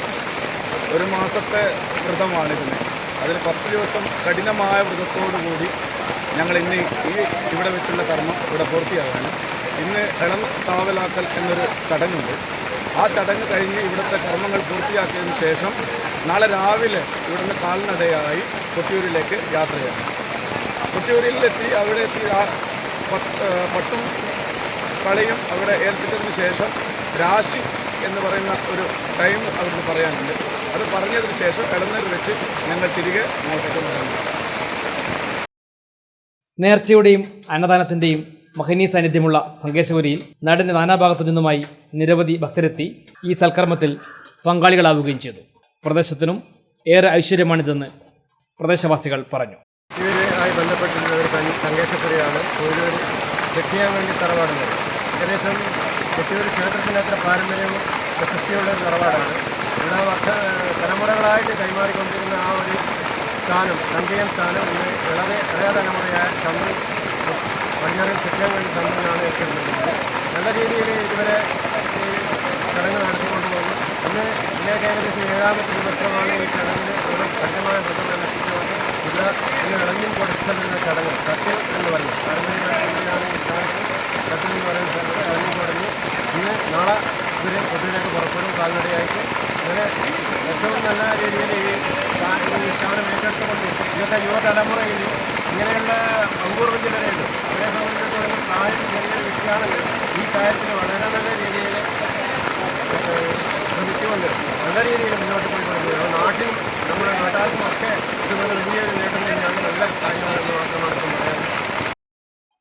1 മാസത്തെ വ്രതമാണിതിന്. അതിൽ 10 ദിവസം കഠിനമായ വ്രതത്തോടുകൂടി ഞങ്ങൾ ഇന്ന് ഇവിടെ വെച്ചുള്ള കർമ്മം ഇവിടെ പൂർത്തിയാകാണ്. ഇന്ന് ഇളം താവലാക്കൽ എന്നൊരു ചടങ്ങുണ്ട്. ആ ചടങ്ങ് കഴിഞ്ഞ് ഇവിടുത്തെ കർമ്മങ്ങൾ പൂർത്തിയാക്കിയതിന് ശേഷം നാളെ രാവിലെ ഇവിടുന്ന് കാൽനടയായി കൊട്ടിയൂരിലേക്ക് യാത്ര ചെയ്യണം. കൊട്ടിയൂരിലെത്തി അവിടെ എത്തി ആ പട്ടും കളയും അവിടെ ഏൽപ്പിച്ചതിന് ശേഷം രാശി എന്ന് പറയുന്ന ഒരു ടൈം അവർക്ക് പറയാനുണ്ട്. അത് പറഞ്ഞതിന് ശേഷം ഇളനീർ വെച്ച് ഞങ്ങൾ തിരികെ അങ്ങോട്ടേക്ക് വരുന്നു. നേർച്ചയുടെയും അന്നദാനത്തിൻ്റെയും മഹനീയ സാന്നിധ്യമുള്ള സങ്കേശപുരിയിൽ നാടിൻ്റെ നാനാഭാഗത്തു നിന്നുമായി നിരവധി ഭക്തരെത്തി ഈ സൽക്കർമ്മത്തിൽ പങ്കാളികളാവുകയും ചെയ്തു. പ്രദേശത്തിനും ഏറെ ഐശ്വര്യമാണിതെന്ന് പ്രദേശവാസികൾ പറഞ്ഞു. ഇവരുമായി ബന്ധപ്പെട്ടിട്ടുള്ള ഒരു സങ്കേശപുരയാണ് കൊല്ലൂർ ചെട്ട്യാംകണ്ടി തറവാടുകൾ. ഏകദേശം കൊട്ടിയൂർ ക്ഷേത്രത്തിൻ്റെ അത്ര പാരമ്പര്യവും പ്രശസ്തിയുള്ള ഒരു തറവാടാണ്. ഇവിടെ തലമുറകളായിട്ട് കൈമാറിക്കൊണ്ടിരുന്ന ആ ഒരു സ്ഥാനം, തങ്കയൻ സ്ഥാനം ഇന്ന് ഇളയ തലമുറയായ ചന്ദ്രൻ പടിഞ്ഞാറൻ ചെട്ടിയാങ്കണ്ടി ചന്ദ്രനാണ് ഏറ്റെടുത്തിട്ടുള്ളത്. നല്ല രീതിയിൽ ഇതുവരെ ഈ ചടങ്ങ് നടത്തിക്കൊണ്ടു പോകുന്നു. ഇന്ന് ഇതിലേക്ക് ഏകദേശം 7ാമത്തെ ദിവസമാണ് ഈ ചടങ്ങിന് ഒരു കഠിനമായ വ്രതം അനുഷ്ഠിച്ചുകൊണ്ട് ഇവിടെ ഇന്ന് ഇളഞ്ഞിൽ കൊടുക്കുന്ന ചടങ്ങ് കട്ടിൽ എന്ന് പറയും. പാരമ്പര്യമായ രീതിയിലാണ് ഈ ചടങ്ങ് കട്ടിൽ എന്ന് പറയുന്ന സ്ഥലത്ത് ഇളഞ്ഞിൽ കൊടുഞ്ഞ് ഇന്ന് നാളെ ഇവർ പൊതുവിലേക്ക് പുറപ്പെടും കാൽനടയായിട്ട്. അങ്ങനെ ഏറ്റവും നല്ല രീതിയിൽ ഈ സ്ഥാനം ഏറ്റെടുത്തുകൊണ്ട് ഇന്നത്തെ യുവതലമുറയിൽ ഇങ്ങനെയുള്ള അപൂർവം ചിലരുണ്ട്. അവരെ സംബന്ധിച്ചിടത്തോളം പ്രായം ചെറിയ വ്യക്തിയാണെങ്കിൽ ഈ കാര്യത്തിൽ വളരെ നല്ല രീതിയിൽ ശ്രമിച്ചുകൊണ്ട് നല്ല രീതിയിൽ മുന്നോട്ട് പോയിക്കൊണ്ടിരിക്കുന്നത് നാട്ടിലും നമ്മുടെ നാട്ടുകാർക്കും ഒക്കെ ഇതുപോലെ വലിയൊരു നേട്ടം തന്നെയാണ്. നല്ല കാര്യങ്ങളെന്ന് മാത്രമാണ് പറയാൻ.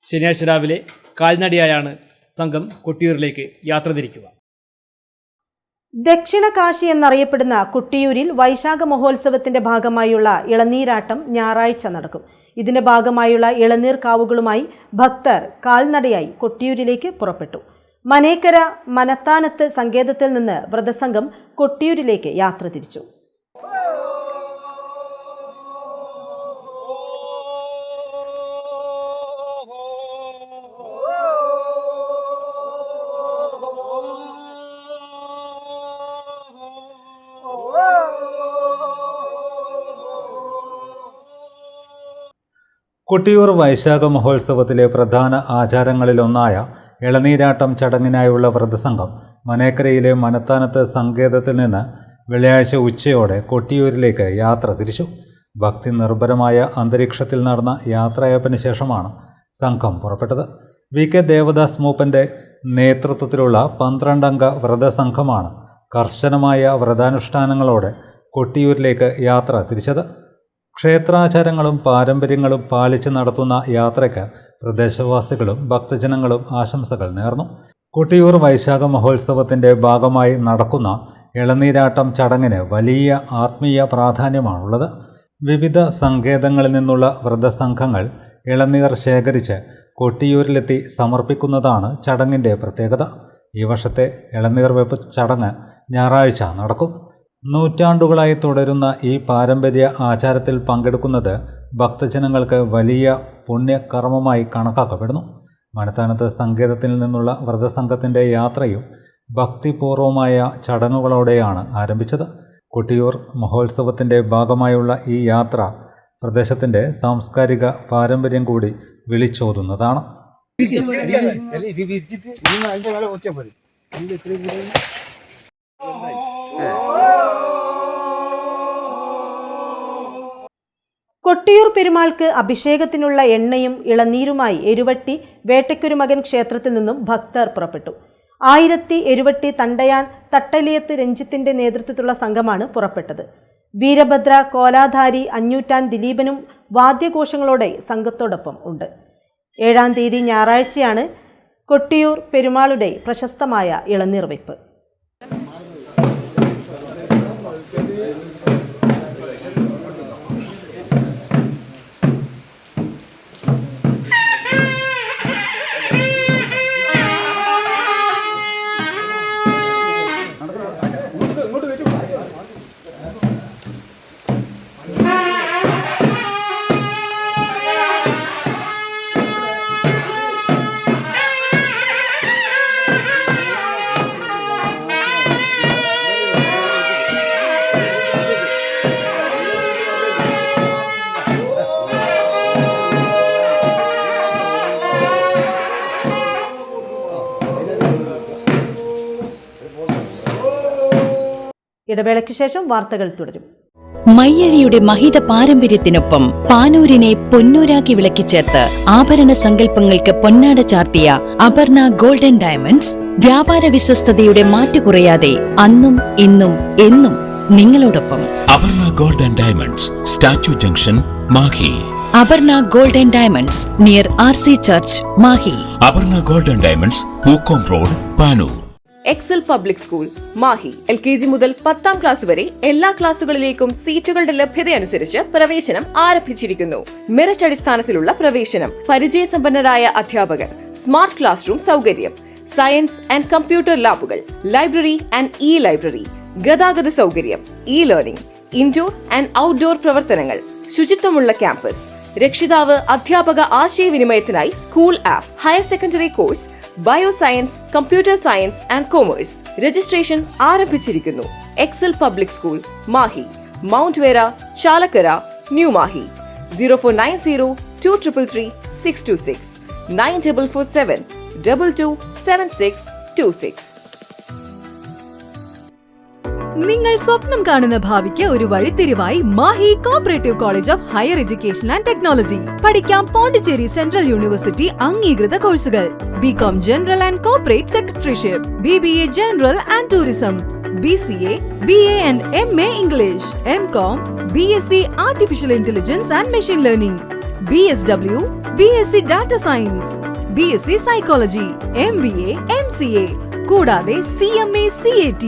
ശനിയാഴ്ച രാവിലെ കാൽനടയായാണ് സംഘം കൊട്ടിയൂരിലേക്ക് യാത്ര തിരിക്കുക. ദക്ഷിണ കാശി എന്നറിയപ്പെടുന്ന കൊട്ടിയൂരിൽ വൈശാഖ മഹോത്സവത്തിന്റെ ഭാഗമായുള്ള ഇളനീരാട്ടം ഞായറാഴ്ച നടക്കും. ഇതിന്റെ ഭാഗമായുള്ള ഇളനീർ കാവുകളുമായി ഭക്തർ കാൽനടയായി കൊട്ടിയൂരിലേക്ക് പുറപ്പെട്ടു. മനേക്കര മനത്താനത്ത് സങ്കേതത്തിൽ നിന്ന് വ്രതസംഘം കൊട്ടിയൂരിലേക്ക് യാത്ര തിരിച്ചു. കൊട്ടിയൂർ വൈശാഖ മഹോത്സവത്തിലെ പ്രധാന ആചാരങ്ങളിലൊന്നായ ഇളനീരാട്ടം ചടങ്ങിനായുള്ള വ്രതസംഘം മനേക്കരയിലെ മനത്താനത്ത് സങ്കേതത്തിൽ നിന്ന് വെള്ളിയാഴ്ച ഉച്ചയോടെ കൊട്ടിയൂരിലേക്ക് യാത്ര തിരിച്ചു. ഭക്തി നിർഭരമായ അന്തരീക്ഷത്തിൽ നടന്ന യാത്രയയപ്പിന് ശേഷമാണ് സംഘം പുറപ്പെട്ടത്. VK ദേവദാസ് മൂപ്പൻ്റെ നേതൃത്വത്തിലുള്ള 12 അംഗ വ്രതസംഘമാണ് കർശനമായ വ്രതാനുഷ്ഠാനങ്ങളോടെ കൊട്ടിയൂരിലേക്ക് യാത്ര തിരിച്ചത്. ക്ഷേത്രാചാരങ്ങളും പാരമ്പര്യങ്ങളും പാലിച്ച് നടത്തുന്ന യാത്രയ്ക്ക് പ്രദേശവാസികളും ഭക്തജനങ്ങളും ആശംസകൾ നേർന്നു. കൊട്ടിയൂർ വൈശാഖ മഹോത്സവത്തിൻ്റെ ഭാഗമായി നടക്കുന്ന ഇളനീരാട്ടം ചടങ്ങിന് വലിയ ആത്മീയ പ്രാധാന്യമാണുള്ളത്. വിവിധ സങ്കേതങ്ങളിൽ നിന്നുള്ള വ്രതസംഘങ്ങൾ ഇളനീർ ശേഖരിച്ച് കൊട്ടിയൂരിലെത്തി സമർപ്പിക്കുന്നതാണ് ചടങ്ങിൻ്റെ പ്രത്യേകത. ഈ വർഷത്തെ ഇളനീർ വെപ്പ് ചടങ്ങ് ഞായറാഴ്ച നടക്കും. നൂറ്റാണ്ടുകളായി തുടരുന്ന ഈ പാരമ്പര്യ ആചാരത്തിൽ പങ്കെടുക്കുന്നത് ഭക്തജനങ്ങൾക്ക് വലിയ പുണ്യകർമ്മമായി കണക്കാക്കപ്പെടുന്നു. മനത്താനത്ത് സങ്കേതത്തിൽ നിന്നുള്ള വ്രതസംഘത്തിൻ്റെ യാത്രയും ഭക്തിപൂർവമായ ചടങ്ങുകളോടെയാണ് ആരംഭിച്ചത്. കൊട്ടിയൂർ മഹോത്സവത്തിൻ്റെ ഭാഗമായുള്ള ഈ യാത്ര പ്രദേശത്തിൻ്റെ സാംസ്കാരിക പാരമ്പര്യം കൂടി വിളിച്ചോതുന്നതാണ്. കൊട്ടിയൂർ പെരുമാൾക്ക് അഭിഷേകത്തിനുള്ള എണ്ണയും ഇളനീരുമായി എരുവട്ടി വേട്ടയ്ക്കൊരുമകൻ ക്ഷേത്രത്തിൽ നിന്നും ഭക്തർ പുറപ്പെട്ടു. 1000 എരുവട്ടി തണ്ടയാൻ തട്ടലിയത്ത് രഞ്ജിത്തിന്റെ നേതൃത്വത്തിലുള്ള സംഘമാണ് പുറപ്പെട്ടത്. വീരഭദ്ര കോലാധാരി അഞ്ഞൂറ്റാൻ ദിലീപനും വാദ്യഘോഷങ്ങളോടെ സംഘത്തോടൊപ്പം ഉണ്ട്. 7-ാം തീയതി ഞായറാഴ്ചയാണ് കൊട്ടിയൂർ പെരുമാളുടെ പ്രശസ്തമായ ഇളനീർ വെപ്പ്. ഇടവേളയ്ക്ക് ശേഷം വാർത്തകൾ തുടരും. മയ്യഴിയുടെ മഹിത പാരമ്പര്യത്തിനൊപ്പം പാനൂരിനെ പൊന്നൂരാക്കി വിളക്കിച്ചേർത്ത് ആഭരണ സങ്കല്പങ്ങൾക്ക് പൊന്നാട ചാർത്തിയ അപർണ ഗോൾഡൻ ഡയമണ്ട്സ് വ്യാപാര വിശ്വസ്തയുടെ മാറ്റുകുറയാതെ അന്നും ഇന്നും എന്നും നിങ്ങളോടൊപ്പം. Aparna golden diamonds, statue junction, Mahe. Aparna golden diamonds near RC church, Mahe. Aparna golden diamonds, Pookkom road, Panoor. Excel public school, Mahe. LKG മുതൽ 10ാം ക്ലാസ് വരെ എല്ലാ ക്ലാസുകളിലേക്കും സീറ്റുകളുടെ ലഭ്യതയനുസരിച്ച് പ്രവേശനം ആരംഭിച്ചിരിക്കുന്നു. മെറിറ്റ് അടിസ്ഥാനത്തിലുള്ള പ്രവേശനം, പരിചയസമ്പന്നരായ അധ്യാപകർ, സ്മാർട്ട് ക്ലാസ് റൂം സൗകര്യം, സയൻസ് ആൻഡ് കമ്പ്യൂട്ടർ ലാബുകൾ, ലൈബ്രറി ആൻഡ് ലൈബ്രറി, ഗതാഗത സൗകര്യം, ലേണിംഗ്, ഇൻഡോർ ആൻഡ് ഔട്ട്ഡോർ പ്രവർത്തനങ്ങൾ, ശുചിത്വമുള്ള ക്യാമ്പസ്, രക്ഷിതാവ് അധ്യാപക ആശയവിനിമയത്തിനായി school app, higher secondary course, bioscience, computer science and commerce. Registration ആരംഭിച്ചിരിക്കുന്നു. Excel public school, Mahe, Mount Vera, Chalakkara, new Mahe. 0490-233-626 9447-227626. നിങ്ങൾ സ്വപ്നം കാണുന്ന ഭാവിക്ക് ഒരു വഴിത്തിരിവായി Mahe cooperative college of higher education and technology. പഠിക്കാം പോണ്ടിച്ചേരി സെൻട്രൽ യൂണിവേഴ്സിറ്റി അംഗീകൃത കോഴ്സുകൾ: B Com general and corporate secretaryship, BBA general and tourism, BCA, BA and MA English, MCom, BSc Artificial Intelligence and Machine Learning, BSW, BSc Data Science, BSc Psychology, MBA, MCA, കൂടാതെ CMA, CAT,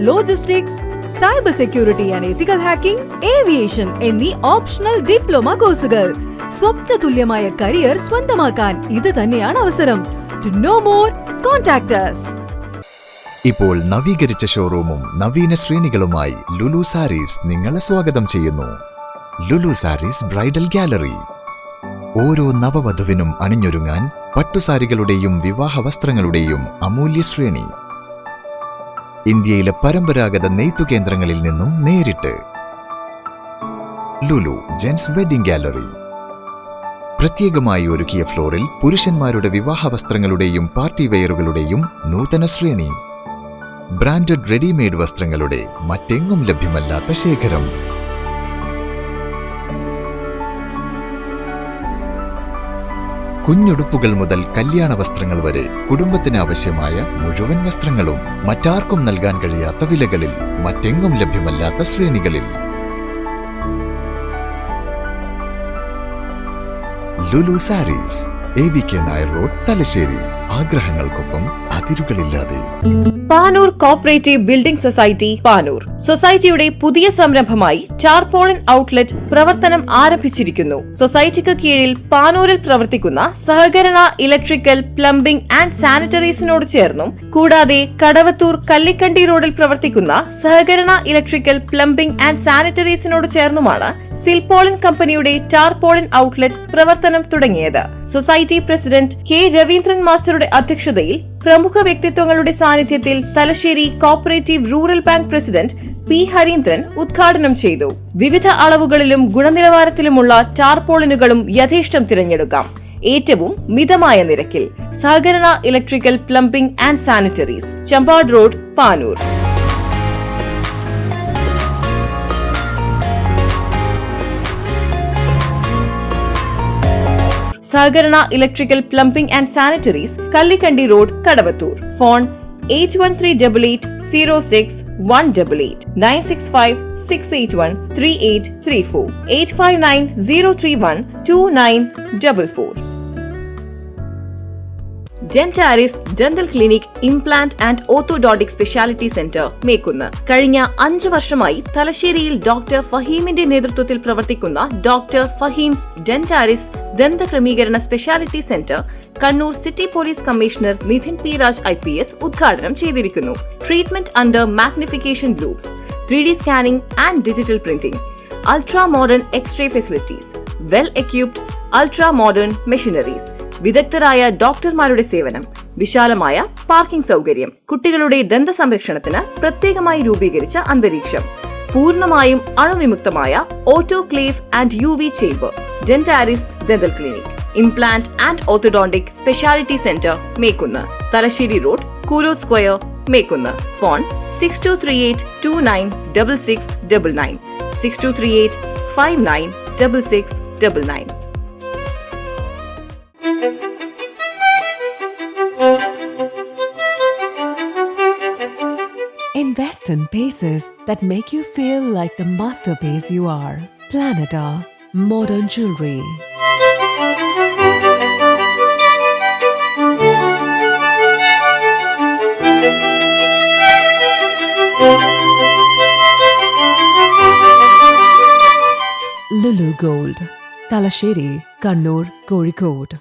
Logistics, Cyber Security and Ethical Hacking, Aviation എന്നീ ഓപ്ഷണൽ ഡിപ്ലോമ കോഴ്സുകൾ. സ്വപ്ന തുല്യമായ കരിയർ സ്വന്തമാക്കാൻ ഇത് തന്നെയാണ് അവസരം. To know more, contact us. ഇപ്പോൾ നവീകരിച്ച ഷോറൂമും നവീന ശ്രേണികളുമായി ലുലു സാരീസ് നിങ്ങളെ സ്വാഗതം ചെയ്യുന്നു. Lulu Sarees bridal gallery. ഓരോ നവവധുവിനും അണിഞ്ഞൊരുങ്ങാൻ പട്ടുസാരികളുടെയും വിവാഹ വസ്ത്രങ്ങളുടെയും അമൂല്യ ശ്രേണി. ഇന്ത്യയിലെ പരമ്പരാഗത നെയ്ത്തു കേന്ദ്രങ്ങളിൽ നിന്നും നേരിട്ട്. Lulu gents wedding gallery. പ്രത്യേകമായി ഒരുക്കിയ ഫ്ലോറിൽ പുരുഷന്മാരുടെ വിവാഹ വസ്ത്രങ്ങളുടെയും പാർട്ടി വെയറുകളുടെയും നൂതന ശ്രേണി. ബ്രാൻഡഡ് റെഡിമെയ്ഡ് വസ്ത്രങ്ങളുടെ മറ്റെങ്ങും ലഭ്യമല്ലാത്ത ശേഖരം. കുഞ്ഞുടുപ്പുകൾ മുതൽ കല്യാണ വസ്ത്രങ്ങൾ വരെ കുടുംബത്തിന് ആവശ്യമായ മുഴുവൻ വസ്ത്രങ്ങളും മറ്റാർക്കും നൽകാൻ കഴിയാത്ത വിലകളിൽ, മറ്റെങ്ങും ലഭ്യമല്ലാത്ത ശ്രേണികളിൽ. Lulu sarees, AVK Nair road, Thalassery. ആഗ്രഹങ്ങൾക്കൊപ്പം അതിരുകളില്ലാതെ. Panoor cooperative building society, Panoor. സൊസൈറ്റിയുടെ പുതിയ സംരംഭമായി ടാർപോളിൻ ഔട്ട്ലെറ്റ് പ്രവർത്തനം ആരംഭിച്ചിരിക്കുന്നു. സൊസൈറ്റിക്ക് കീഴിൽ പാനൂരിൽ പ്രവർത്തിക്കുന്ന സഹകരണ ഇലക്ട്രിക്കൽ, പ്ലംബിംഗ് ആൻഡ് സാനിറ്ററീസിനോട് ചേർന്നും, കൂടാതെ കടവത്തൂർ കല്ലിക്കണ്ടി റോഡിൽ പ്രവർത്തിക്കുന്ന സഹകരണ ഇലക്ട്രിക്കൽ, പ്ലംബിംഗ് ആൻഡ് സാനിറ്ററീസിനോട് ചേർന്നുമാണ് സിൽപോളിൻ കമ്പനിയുടെ ടാർപോളിൻ ഔട്ട്ലെറ്റ് പ്രവർത്തനം തുടങ്ങിയത്. Society president K. രവീന്ദ്രൻ മാസ്റ്ററുടെ അധ്യക്ഷതയിൽ പ്രമുഖ വ്യക്തിത്വങ്ങളുടെ സാന്നിധ്യത്തിൽ Thalassery cooperative rural bank president P. Harindran ഉദ്ഘാടനം ചെയ്തു. വിവിധ അളവുകളിലും ഗുണനിലവാരത്തിലുമുള്ള ടാർപോളിനുകളും യഥേഷ്ടം തിരഞ്ഞെടുക്കാം. ഏറ്റവും മിതമായ നിരക്കിൽ. സഹകരണ electrical, plumbing and sanitaries, Chambad road, Panoor. സഹകരണ electrical, plumbing and sanitaries, Kallikkandi road, Kadavathur. Phone 8130866188 965-681-3834 859-031-2944. Dentaris dental clinic, implant and orthodontic speciality centre, Mekkunnu. കഴിഞ്ഞ 5 വർഷമായി തലശ്ശേരിയിൽ ഡോക്ടർ ഫഹീമിന്റെ നേതൃത്വത്തിൽ പ്രവർത്തിക്കുന്ന ഡോക്ടർ ഫഹീംസ് ഡെന്റാരിസ് ദന്തക്രമീകരണ speciality centre Kannur city police commissioner Nithin P. Raj IPS ഉദ്ഘാടനം ചെയ്തിരിക്കുന്നു. Treatment under magnification loupes, 3D scanning and digital printing, ultra modern x ray facilities, well equipped ultra modern machineries, വിദഗ്ധരായ ഡോക്ടർമാരുടെ സേവനം, വിശാലമായ പാർക്കിംഗ് സൗകര്യം, കുട്ടികളുടെ ദന്ത സംരക്ഷണത്തിന് പ്രത്യേകമായി രൂപീകരിച്ച അന്തരീക്ഷം, പൂർണ്ണമായും അണുവിമുക്തമായ autoclave and UV chamber. Dentaris dental clinic, implant and orthodontic speciality centre, Mekkunnu. Thalassery road, Koolo square, Mekkunnu. Phone 6238296699 6238596699. Invest in pieces that make you feel like the masterpiece you are. Planeta Modern Jewelry. Lulu Gold, Talasheri, Kannur, Kozhikode.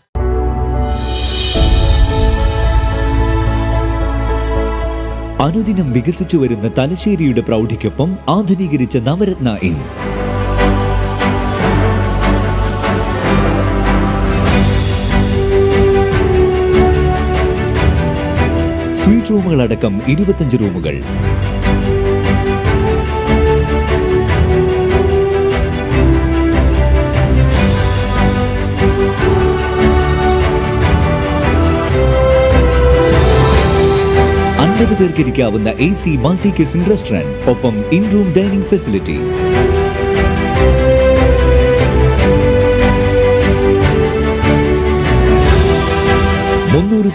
അനുദിനം വികസിച്ചു വരുന്ന തലശ്ശേരിയുടെ പ്രൗഢിക്കൊപ്പം ആധുനീകരിച്ച നവരത്ന ഇൻ സ്വീറ്റ് റൂമുകളടക്കം 25 റൂമുകൾ. പേർക്ക് ഇരിക്കാവുന്ന AC മൾട്ടി കിച്ചൺ റെസ്റ്റോറന്റ്, ഒപ്പം in room dining facility.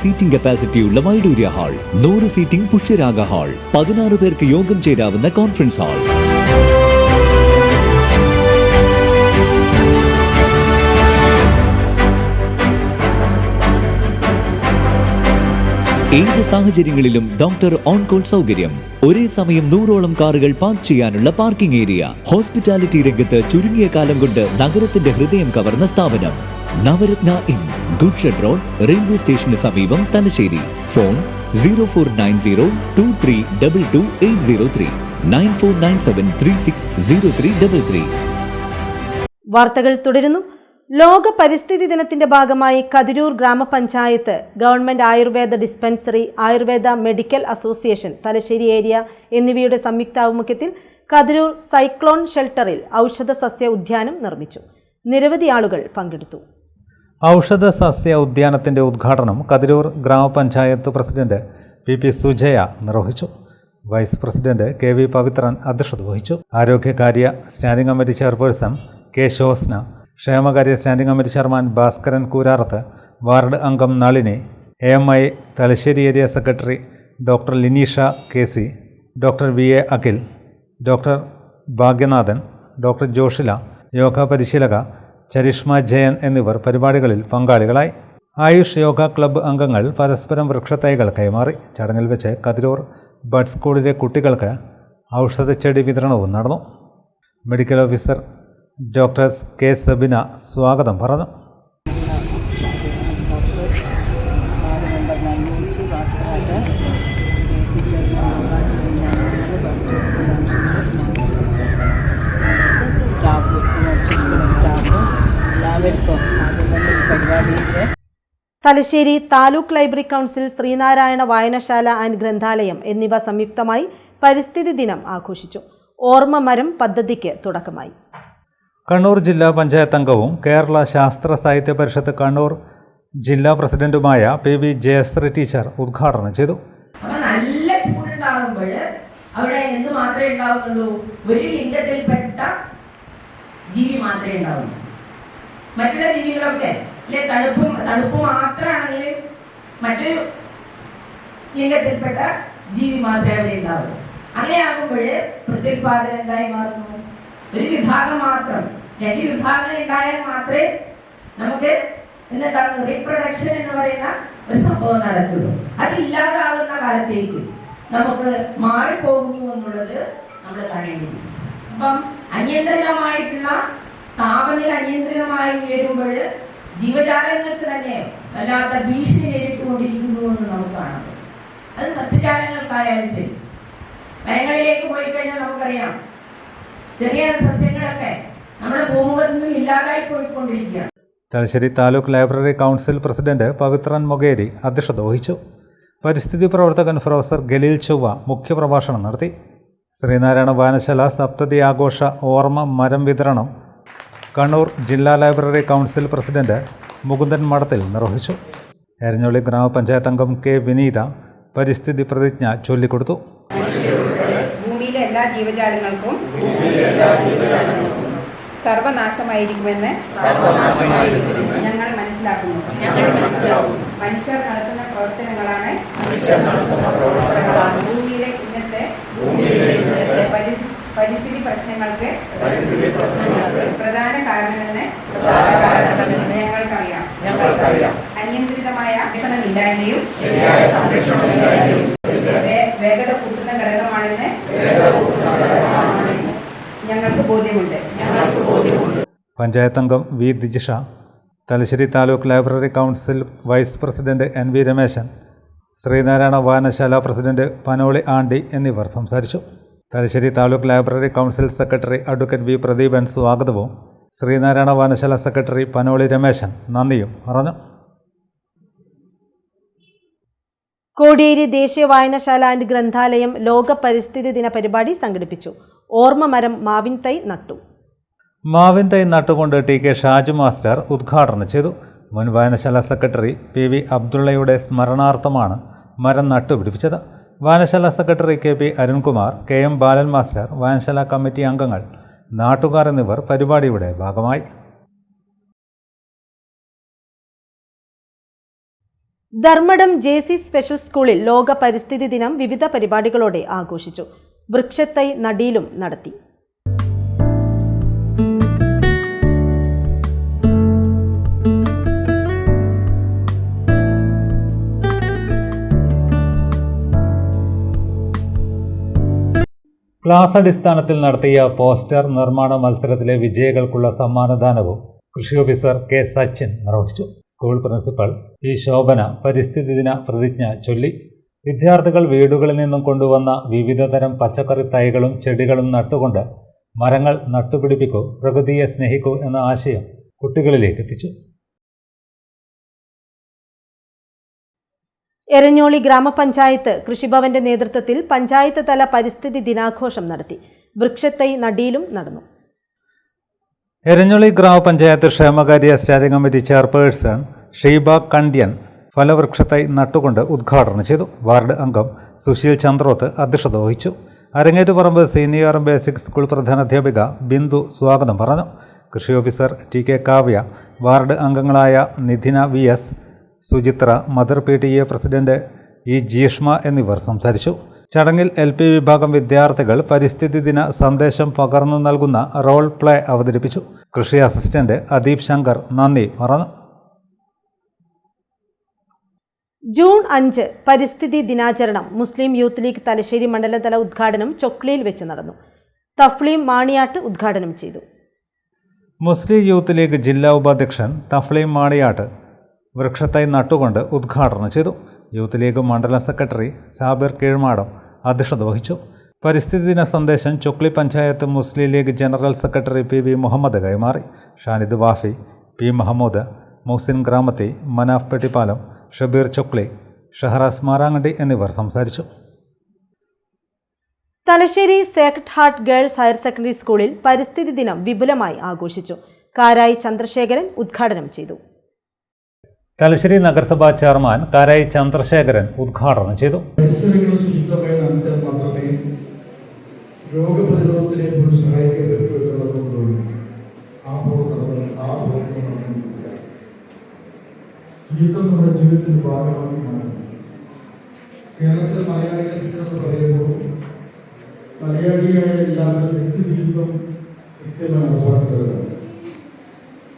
Seating കപ്പാസിറ്റിയുള്ള Vaidurya hall, 100 seating Pushyaraga hall, 16 പേർക്ക് യോഗം ചേരാവുന്ന കോൺഫറൻസ് ഹാൾ. ഏത് സാഹചര്യങ്ങളിലും ഡോക്ടർ ഓൺ കോൾ സൗകര്യം, ഒരേ സമയം 100ഓളം കാറുകൾ പാർക്ക് ചെയ്യാനുള്ള പാർക്കിംഗ് ഏരിയ. ഹോസ്പിറ്റാലിറ്റി രംഗത്ത് ചുരുങ്ങിയ കാലം കൊണ്ട് നഗരത്തിന്റെ ഹൃദയം കവർന്ന സ്ഥാപനം Navaratna inn, good shed road, railway സ്റ്റേഷന് സമീപം, തലശ്ശേരി. ഫോൺ 049023228803 9497360333. വാർത്തകൾ തുടരുന്നു. ലോക പരിസ്ഥിതി ദിനത്തിന്റെ ഭാഗമായി കതിരൂർ ഗ്രാമപഞ്ചായത്ത്, government Ayurveda dispensary, Ayurveda medical association Thalassery area എന്നിവയുടെ സംയുക്താഭിമുഖ്യത്തിൽ കതിരൂർ സൈക്ലോൺ ഷെൽട്ടറിൽ ഔഷധ സസ്യ ഉദ്യാനം നിർമ്മിച്ചു. നിരവധി ആളുകൾ പങ്കെടുത്തു. ഔഷധ സസ്യ ഉദ്യാനത്തിന്റെ ഉദ്ഘാടനം കതിരൂർ ഗ്രാമപഞ്ചായത്ത് പ്രസിഡന്റ് PP സുജയ നിർവഹിച്ചു. വൈസ് പ്രസിഡന്റ് KV പവിത്രൻ അധ്യക്ഷത വഹിച്ചു. ആരോഗ്യകാര്യ standing committee chairperson K Shosna, ക്ഷേമകാര്യ standing committee chairman Bhaskaran Koorarath, ward അംഗം Nalini, AMI Thalassery area secretary doctor Lineesha KC, doctor VA Akhil, doctor Bhagyanathan, doctor Joshila, yoga പരിശീലക ചരിഷ്മ ജയൻ എന്നിവർ പരിപാടികളിൽ പങ്കാളികളായി. ആയുഷ് യോഗ ക്ലബ്ബ് അംഗങ്ങൾ പരസ്പരം വൃക്ഷത്തൈകൾ കൈമാറി. ചടങ്ങിൽ വെച്ച് കതിരൂർ ബഡ് സ്കൂളിലെ കുട്ടികൾക്ക് ഔഷധച്ചെടി വിതരണവും നടന്നു. Medical officer doctor K Sabina സ്വാഗതം പറഞ്ഞു. തലശ്ശേരി താലൂക്ക് ലൈബ്രറി കൗൺസിൽ, ശ്രീനാരായണ വായനശാല ആൻഡ് ഗ്രന്ഥാലയം എന്നിവ സംയുക്തമായി പരിസ്ഥിതി ദിനം ആഘോഷിച്ചു. ഓർമ്മ മരം പദ്ധതിക്ക് തുടക്കമായി. കണ്ണൂർ ജില്ലാ പഞ്ചായത്ത് അംഗവും കേരള ശാസ്ത്ര സാഹിത്യ പരിഷത്ത് കണ്ണൂർ ജില്ലാ പ്രസിഡന്റുമായ PV ജയശ്രീ ടീച്ചർ ഉദ്ഘാടനം ചെയ്തു. നല്ല ചൂടുണ്ടാകുമ്പോൾ അവിടെ എന്ത് മാത്രമേ ഉണ്ടാവുന്നുള്ളൂ? ഒരു ലിംഗത്തിൽപ്പെട്ട ജീവി മാത്രമേ ഉണ്ടാവുള്ളൂ. മറ്റുള്ള ജീവികളൊക്കെ തണുപ്പ് മാത്രമാണെങ്കിൽ മറ്റൊരു ലിംഗത്തിൽപ്പെട്ട ജീവി മാത്രമേ അവിടെ ഉണ്ടാവുള്ളൂ. അങ്ങനെയാകുമ്പോൾ പ്രത്യുൽപാദനം എന്തായി മാറുന്നു? ഒരു വിഭാഗം മാത്രം, 2 വിഭാഗങ്ങൾ ഉണ്ടായാൽ മാത്രമേ നമുക്ക് എന്താണ് റീപ്രൊഡക്ഷൻ എന്ന് പറയുന്ന ഒരു സംഭവം നടക്കുള്ളൂ. അത് ഇല്ലാതാവുന്ന കാലത്തേക്ക് നമുക്ക് മാറിപ്പോകുന്നു എന്നുള്ളത് നമ്മൾ കാണേണ്ടിയിരിക്കും. അപ്പം അനിയന്ത്രിതമായിട്ടുള്ള താപനില അനിയന്ത്രിതമായി ഉയരുമ്പോൾ ജീവജാലങ്ങൾക്ക് തന്നെ വല്ലാത്ത ഭീഷണി നേരിട്ടുകൊണ്ടിരിക്കുന്നു എന്ന് നമുക്ക് കാണാം. അത് സസ്യജാലങ്ങൾക്കായാലും ശരി. വനങ്ങളിലേക്ക് പോയി കഴിഞ്ഞാൽ നമുക്കറിയാം, ചെറിയ സസ്യങ്ങളൊക്കെ നമ്മുടെ ഭൂമുഖത്ത് നിന്നും ഇല്ലാതായി പോയിക്കൊണ്ടിരിക്കുകയാണ്. Thalassery taluk library council president Pavithran Mokeri അധ്യക്ഷത വഹിച്ചു. പരിസ്ഥിതി പ്രവർത്തകൻ പ്രൊഫസർ ഗലീൽ ചൊവ്വ മുഖ്യപ്രഭാഷണം നടത്തി. ശ്രീനാരായണ വായനശാല സപ്തതി ആഘോഷ ഓർമ്മ മരം വിതരണം കണ്ണൂർ ജില്ലാ ലൈബ്രറി കൗൺസിൽ പ്രസിഡന്റ് മുകുന്ദൻ മഠത്തിൽ നിർവഹിച്ചു. എരഞ്ഞോളി ഗ്രാമപഞ്ചായത്ത് അംഗം K വിനീത പരിസ്ഥിതി പ്രതിജ്ഞ ചൊല്ലിക്കൊടുത്തു. ഭൂമിയിലെ എല്ലാ ജീവജാലങ്ങൾക്കും സർവനാശമായിരിക്കുമെന്ന് ഞങ്ങൾ മനസ്സിലാക്കുന്നു. മനുഷ്യർ നടത്തുന്ന പ്രവർത്തനങ്ങളാണ് ഭൂമിയിലെ ഇന്നത്തെ പരിസ്ഥിതി പ്രശ്നങ്ങൾക്ക് പ്രധാന കാരണമെന്ന് ഞങ്ങൾക്കറിയാം. അനിയന്ത്രിതമായ സംരക്ഷണമില്ലായ്മയും വേഗത കൂട്ടുന്ന ഘടകമാണെന്ന് ഞങ്ങൾക്ക് ബോധ്യമുണ്ട്. പഞ്ചായത്ത് അംഗം V Dijisha, Thalassery taluk library council vice president NV Rameshan, Sreenarayana വായനശാല പ്രസിഡന്റ് പനോളി ആണ്ടി എന്നിവർ സംസാരിച്ചു. Thalassery taluk library council secretary advocate V Pradeepan സ്വാഗതവും ശ്രീനാരായണ വായനശാല സെക്രട്ടറി പനോളി രമേശൻ നന്ദിയും പറഞ്ഞു. കോടിയേരി ദേശീയ വായനശാല ആൻഡ് ഗ്രന്ഥാലയം ലോക പരിസ്ഥിതി ദിന പരിപാടി സംഘടിപ്പിച്ചു. ഓർമ്മ മരം മാവിൻ തൈ നട്ടു. മാവിൻ തൈ നട്ടുകൊണ്ട് ടി.കെ. ഷാജു മാസ്റ്റർ ഉദ്ഘാടനം ചെയ്തു. മുൻ വായനശാല സെക്രട്ടറി പി.വി. അബ്ദുള്ളയുടെ സ്മരണാർത്ഥമാണ് മരം നട്ടുപിടിപ്പിച്ചത്. വായനശാല സെക്രട്ടറി കെ.പി. അരുൺകുമാർ, കെ.എം. ബാലൻ മാസ്റ്റർ, വായനശാല കമ്മിറ്റി അംഗങ്ങൾ, നാട്ടുകാർ എന്നിവർ പരിപാടിയുടെ ഭാഗമായി. ധർമ്മടം ജെ.സി. സ്പെഷ്യൽ സ്കൂളിൽ ലോക പരിസ്ഥിതി ദിനം വിവിധ പരിപാടികളോടെ ആഘോഷിച്ചു. വൃക്ഷത്തൈ നടീലും നടത്തി. ക്ലാസ് അടിസ്ഥാനത്തിൽ നടത്തിയ പോസ്റ്റർ നിർമ്മാണ മത്സരത്തിലെ വിജയികൾക്കുള്ള സമ്മാനദാനവും കൃഷി ഓഫീസർ കെ. സച്ചിൻ നിർവഹിച്ചു. School principal P. ശോഭന പരിസ്ഥിതി ദിന പ്രതിജ്ഞ ചൊല്ലി. വിദ്യാർത്ഥികൾ വീടുകളിൽ നിന്നും കൊണ്ടുവന്ന വിവിധതരം പച്ചക്കറി തൈകളും ചെടികളും നട്ടുകൊണ്ട് മരങ്ങൾ നട്ടുപിടിപ്പിക്കൂ, പ്രകൃതിയെ സ്നേഹിക്കൂ എന്ന ആശയം കുട്ടികളിലേക്ക് എത്തിച്ചു. എരഞ്ഞോളി ഗ്രാമപഞ്ചായത്ത് കൃഷിഭവന്റെ നേതൃത്വത്തിൽ പഞ്ചായത്ത് തല പരിസ്ഥിതി ദിനാഘോഷം നടത്തി. വൃക്ഷത്തൈ നടീലും നടന്നു. എരഞ്ഞോളി ഗ്രാമപഞ്ചായത്ത് ക്ഷേമകാര്യ സ്റ്റാൻഡിംഗ് കമ്മിറ്റി ചെയർപേഴ്സൺ ഷീബ കണ്ട്യൻ ഫലവൃക്ഷത്തൈ നട്ടുകൊണ്ട് ഉദ്ഘാടനം ചെയ്തു. വാർഡ് അംഗം സുശീൽ ചന്ദ്രോത്ത് അധ്യക്ഷത വഹിച്ചു. Arangettuparamba senior basic school പ്രധാനാധ്യാപിക Bindu സ്വാഗതം പറഞ്ഞു. കൃഷി ഓഫീസർ ടി.കെ. കാവ്യ, വാർഡ് അംഗങ്ങളായ Nidhina VS., Suchitra, mother PTA president E. Jeeshma എന്നിവർ സംസാരിച്ചു. ചടങ്ങിൽ LP വിഭാഗം വിദ്യാർത്ഥികൾ പരിസ്ഥിതി ദിന സന്ദേശം പകർന്നു നൽകുന്ന റോൾ പ്ലേ അവതരിപ്പിച്ചു. കൃഷി അസിസ്റ്റന്റ് അദീപ് ശങ്കർ നന്ദി പറഞ്ഞു. ജൂൺ 5 പരിസ്ഥിതി ദിനാചരണം മുസ്ലിം യൂത്ത് ലീഗ് തലശ്ശേരി മണ്ഡലതല ഉദ്ഘാടനം ചൊക്ലിയിൽ വെച്ച് നടന്നു. തഫ്ലീം മാണിയാട്ട് ഉദ്ഘാടനം ചെയ്തു. മുസ്ലിം യൂത്ത് ലീഗ് ജില്ലാ ഉപാധ്യക്ഷൻ തഫ്ലീം മാണിയാട്ട് വൃക്ഷത്തൈ നട്ടുകൊണ്ട് ഉദ്ഘാടനം ചെയ്തു. യൂത്ത് ലീഗ് മണ്ഡലം സെക്രട്ടറി സാബിർ കീഴ്മാടം അധ്യക്ഷത വഹിച്ചു. പരിസ്ഥിതി ദിന സന്ദേശം Chokli panchayat Muslim League general secretary P.V. Muhammad കൈമാറി. ഷാനിദ് വാഫി, P. മഹമ്മൂദ്, മുഹ്സിൻ ഗ്രാമത്തി, മനാഫ് പെട്ടിപ്പാലം, ഷബീർ ചൊക്ലി, ഷഹറാസ് മാറാങ്ങണ്ടി എന്നിവർ സംസാരിച്ചു. Thalassery Sacred heart girls higher secondary സ്കൂളിൽ പരിസ്ഥിതി ദിനം വിപുലമായി ആഘോഷിച്ചു. കാരായി ചന്ദ്രശേഖരൻ ഉദ്ഘാടനം ചെയ്തു. തലശ്ശേരി നഗരസഭാ ചെയർമാൻ കാരായി ചന്ദ്രശേഖരൻ ഉദ്ഘാടനം ചെയ്തു. പരിസരങ്ങൾ ശുചിത്വമായി നടത്തിയാൽ മാത്രമേ രോഗപ്രതിരോധത്തിനെ സഹായിക്കപ്പെട്ടു എന്നുള്ളതുകൊണ്ടുള്ളൂ. ശുചിത്വം നമ്മുടെ ജീവിതത്തിന്റെ ഭാഗമായി മാറും. കേരളത്തിൽ മലയാളികളെന്ന് പറയുമ്പോൾ മലയാളിയായ എല്ലാവരും വ്യക്തിജീവിതം കൃത്യമായി നടപ്പാക്കേണ്ടതാണ്.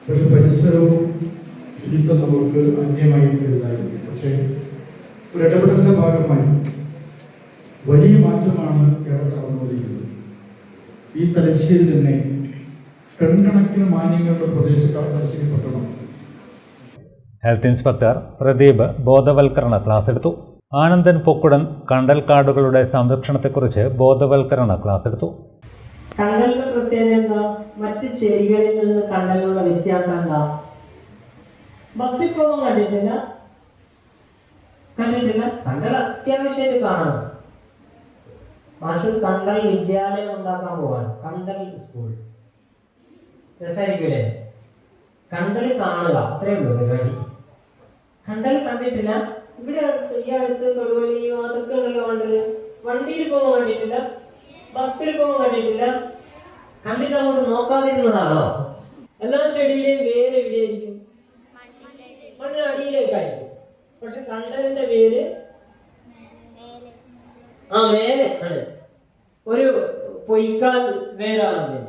പക്ഷെ പരിസരവും ശുചിത്വം നമുക്ക് അന്യമായി കരുതായിരുന്നു. പക്ഷേ ഒരു ഇടപെടലിന്റെ ഭാഗമായി വലിയ മാറ്റമാണ് കേരളത്തിൽ നടന്നുകൊണ്ടിരിക്കുന്നത്. ഈ തലശ്ശേരി തന്നെ ടൺകണക്കിന് മാലിന്യങ്ങളുടെ പ്രദേശക്കാർ തലശ്ശേരി പട്ടണം. ഹെൽത്ത് ഇൻസ്പെക്ടർ പ്രദീപ് ബോധവൽക്കരണ ക്ലാസ് എടുത്തു. ആനന്ദൻ പൊക്കുടൻ കണ്ടൽക്കാടുകളുടെ സംരക്ഷണത്തെക്കുറിച്ച് ബോധവൽക്കരണ ക്ലാസ് എടുത്തു. കണ്ടലിന്റെ പ്രത്യേകത എന്താ? മറ്റ് ചെടികളിൽ നിന്ന് കണ്ടലിനുള്ള വ്യത്യാസം എന്താ? ബസ്സിൽ പോകുമ്പോൾ കണ്ടിട്ടില്ല? കണ്ടൽ അത്യാവശ്യമായിട്ട് കാണണം. മാഷ് കണ്ടൽ വിദ്യാലയം ഉണ്ടാക്കാൻ പോവാണ്. കണ്ടൽ സ്കൂൾ രസമായിരിക്കൂലേ? കണ്ടൽ കാണുക, അത്രയേ ഉള്ളൂ പരിപാടി. കണ്ടൽ കണ്ടിട്ടില്ല? ഇവിടെ ഈ അടുത്ത് തൊടുവള്ളി ഈ ഭാഗത്തൊക്കെ ഉണ്ടല്ലോ കണ്ടല്. വണ്ടിയിൽ പോകുമ്പോൾ കണ്ടിട്ടില്ല? ബസ്സിൽ പോകുമ്പോൾ കണ്ടിട്ടില്ല? കണ്ടിട്ട് അങ്ങോട്ട് നോക്കാതിരുന്നതാണോ? എല്ലാ ചെടിയിലെയും വേര് എവിടെയായിരിക്കും? മണ്ണിനടിയിലേക്കായിരിക്കും. പക്ഷെ കണ്ടലിന്റെ വേര് മേലെ ആണ്. ഒരു പൊയ്ക്കാൽ വേരാണ് അതിന്.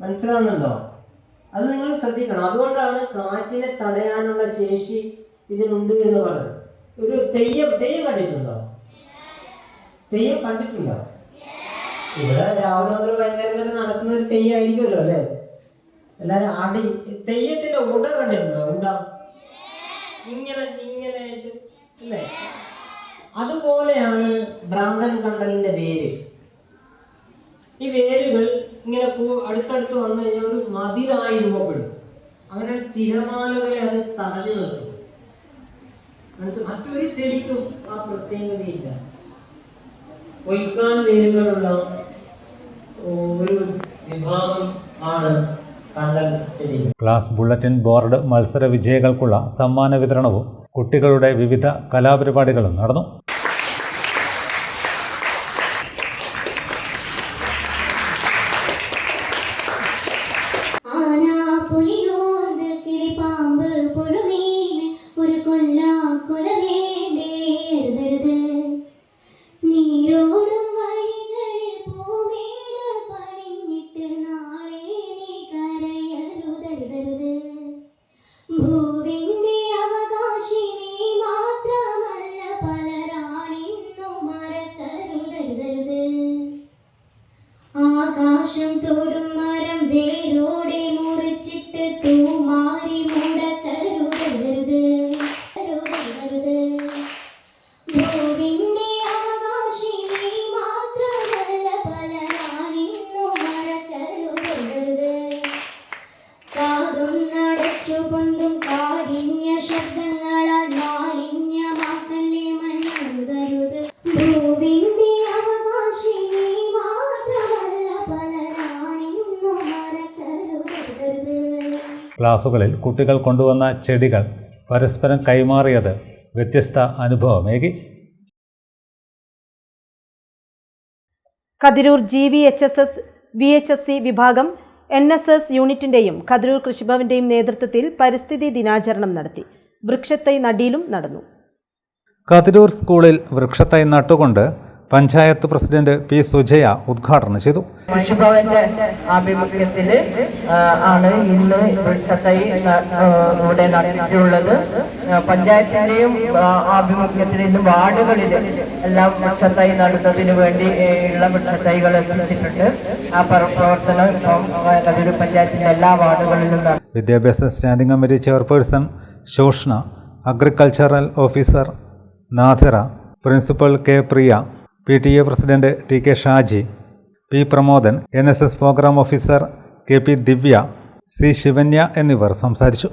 മനസ്സിലാവുന്നുണ്ടോ? അത് നിങ്ങൾ ശ്രദ്ധിക്കണം. അതുകൊണ്ടാണ് കാറ്റിനെ തടയാനുള്ള ശേഷി ഇതിനുണ്ട് എന്ന് പറഞ്ഞത്. ഒരു തെയ്യം കണ്ടിട്ടുണ്ടോ? തെയ്യം കണ്ടിട്ടുണ്ടോ? ഇവിടെ രാവിലെ മുതൽ വൈകുന്നേരം വരെ നടക്കുന്ന ഒരു തെയ്യമായിരിക്കുമല്ലോ അല്ലേ? എല്ലാരും ആടി. തെയ്യത്തിന്റെ ഉട കണ്ടിട്ടുണ്ടോ? ഉട ഇങ്ങനെ ആയിട്ട് അല്ലേ? അതുപോലെയാണ് ഭ്രാന്തൻ കണ്ടലിന്റെ വേര്. ഈ വേരുകൾ ഇങ്ങനെ അടുത്തടുത്ത് വന്നു കഴിഞ്ഞാൽ ഒരു മതിലായി രൂപപ്പെടും. അങ്ങനെ തിരമാലകളെ അത് തടഞ്ഞു നിർത്തും. മറ്റൊരു ചെടിക്കും ആ പ്രത്യേകതയില്ല. ഒയ്ക്കാൻ വേരുകളുള്ള ഒരു വിഭാഗം ആണ് കണ്ടൽ ചെടി. ക്ലാസ് ബുള്ളറ്റിൻ ബോർഡ് മത്സര വിജയികൾക്കുള്ള സമ്മാന വിതരണവും കുട്ടികളുടെ വിവിധ കലാപരിപാടികളും നടന്നു. ആകാശം തോടും മരം വേരോടെ മുറിച്ചിട്ട് തൂമാരി മൂടത്തരുതരുത് ഭൂവിന്റെ അവകാശിനി മാത്രമല്ല പലരാണിന്നു മറക്കരുതരുത് കാതൊന്നടച്ചു പൊന്തും കാഠിന്യ ശബ്ദങ്ങളാൽ മാലിന്യമാക്കല്ലേ മണ്ണരുതരുത് ഭൂവിന്റെ അവകാശിനി ക്ലാസുകളിൽ കുട്ടികൾ കൊണ്ടുവന്ന ചെടികൾ പരസ്പരം കൈമാറിയത് വ്യത്യസ്ത അനുഭവമേകി. കതിരൂർ GVHSS VHSC വിഭാഗം NSS യൂണിറ്റിന്റെയും കതിരൂർ കൃഷിഭവന്റെയും നേതൃത്വത്തിൽ പരിസ്ഥിതി ദിനാചരണം നടത്തി. വൃക്ഷത്തൈ നടീലും നടന്നു. കതിരൂർ സ്കൂളിൽ വൃക്ഷത്തൈ നട്ടുകൊണ്ട് പഞ്ചായത്ത് പ്രസിഡന്റ് P. സുജയ ഉദ്ഘാടനം ചെയ്തു. കൃഷിഭവന്റെ ആഭിമുഖ്യത്തിൽ ആണ് ഇന്ന് വൃക്ഷത്തൈ ഇവിടെ നട്ടിട്ടുള്ളത്. പഞ്ചായത്തിന്റെയും ആഭിമുഖ്യത്തിൽ ഇന്ന് വാർഡുകളിൽ എല്ലാം വൃക്ഷത്തൈ നടുന്നതിന് വേണ്ടി ഉള്ള വൃക്ഷത്തൈകൾ എത്തിച്ചിട്ടുണ്ട്. ആ പ്രവർത്തനം ഇപ്പം കതിരൂർ പഞ്ചായത്തിന്റെ എല്ലാ വാർഡുകളിലും നടന്നു. വിദ്യാഭ്യാസ standing committee chairperson Shoshana, agricultural officer Nathira, principal K. Priya, PTA president TK Shaji, P. Pramodan, NSS programme officer KP Divya, C. Shivanya എന്നിവർ സംസാരിച്ചു.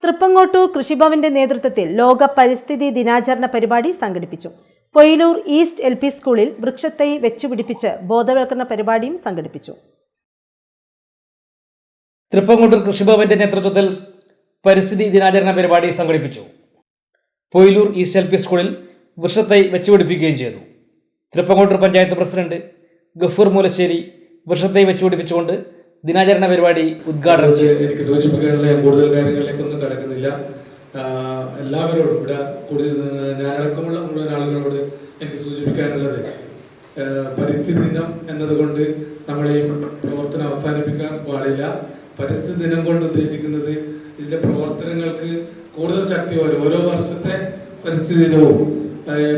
തൃപ്പങ്ങോട്ടൂർ കൃഷിഭവന്റെ നേതൃത്വത്തിൽ ലോക പരിസ്ഥിതി ദിനാചരണ പരിപാടി സംഘടിപ്പിച്ചു. പൊയിലൂർ ഈസ്റ്റ് LP സ്കൂളിൽ വൃക്ഷത്തൈ വെച്ചുപിടിപ്പിച്ച് ബോധവൽക്കരണ പരിപാടിയും സംഘടിപ്പിച്ചു. തൃപ്പങ്ങോട്ടൂർ കൃഷിഭവന്റെ നേതൃത്വത്തിൽ പരിസ്ഥിതി ദിനാചരണ പരിപാടി സംഘടിപ്പിച്ചു. പൊയിലൂർ ഈസ്റ്റ് LP സ്കൂളിൽ വൃക്ഷത്തൈ വെച്ചുപിടിപ്പിക്കുകയും ചെയ്തു. തൃപ്പങ്ങോട്ടൂർ പഞ്ചായത്ത് പ്രസിഡന്റ് ഗഫൂർ മൂലശ്ശേരി വൃക്ഷത്തൈ വെച്ചുപിടിപ്പിച്ചുകൊണ്ട് ദിനാചരണ പരിപാടി ഉദ്ഘാടനം ചെയ്തു. എനിക്ക് സൂചിപ്പിക്കാനുള്ള കൂടുതൽ കാര്യങ്ങളിലേക്കൊന്നും കടക്കുന്നില്ല. എല്ലാവരോടും ഇവിടെ കൂടുതൽ ഞാനടക്കമുള്ള മുഴുവൻ ആളുകളോട് എനിക്ക് സൂചിപ്പിക്കാനുള്ളത് പരിസ്ഥിതി ദിനം എന്നതുകൊണ്ട് നമ്മൾ ഈ പ്രവർത്തനം അവസാനിപ്പിക്കാൻ പാടില്ല. പരിസ്ഥിതി ദിനം കൊണ്ട് ഉദ്ദേശിക്കുന്നത് ഇതിന്റെ പ്രവർത്തനങ്ങൾക്ക് കൂടുതൽ ശക്തി വരും. ഓരോ വർഷത്തെ പരിസ്ഥിതി ദിനവും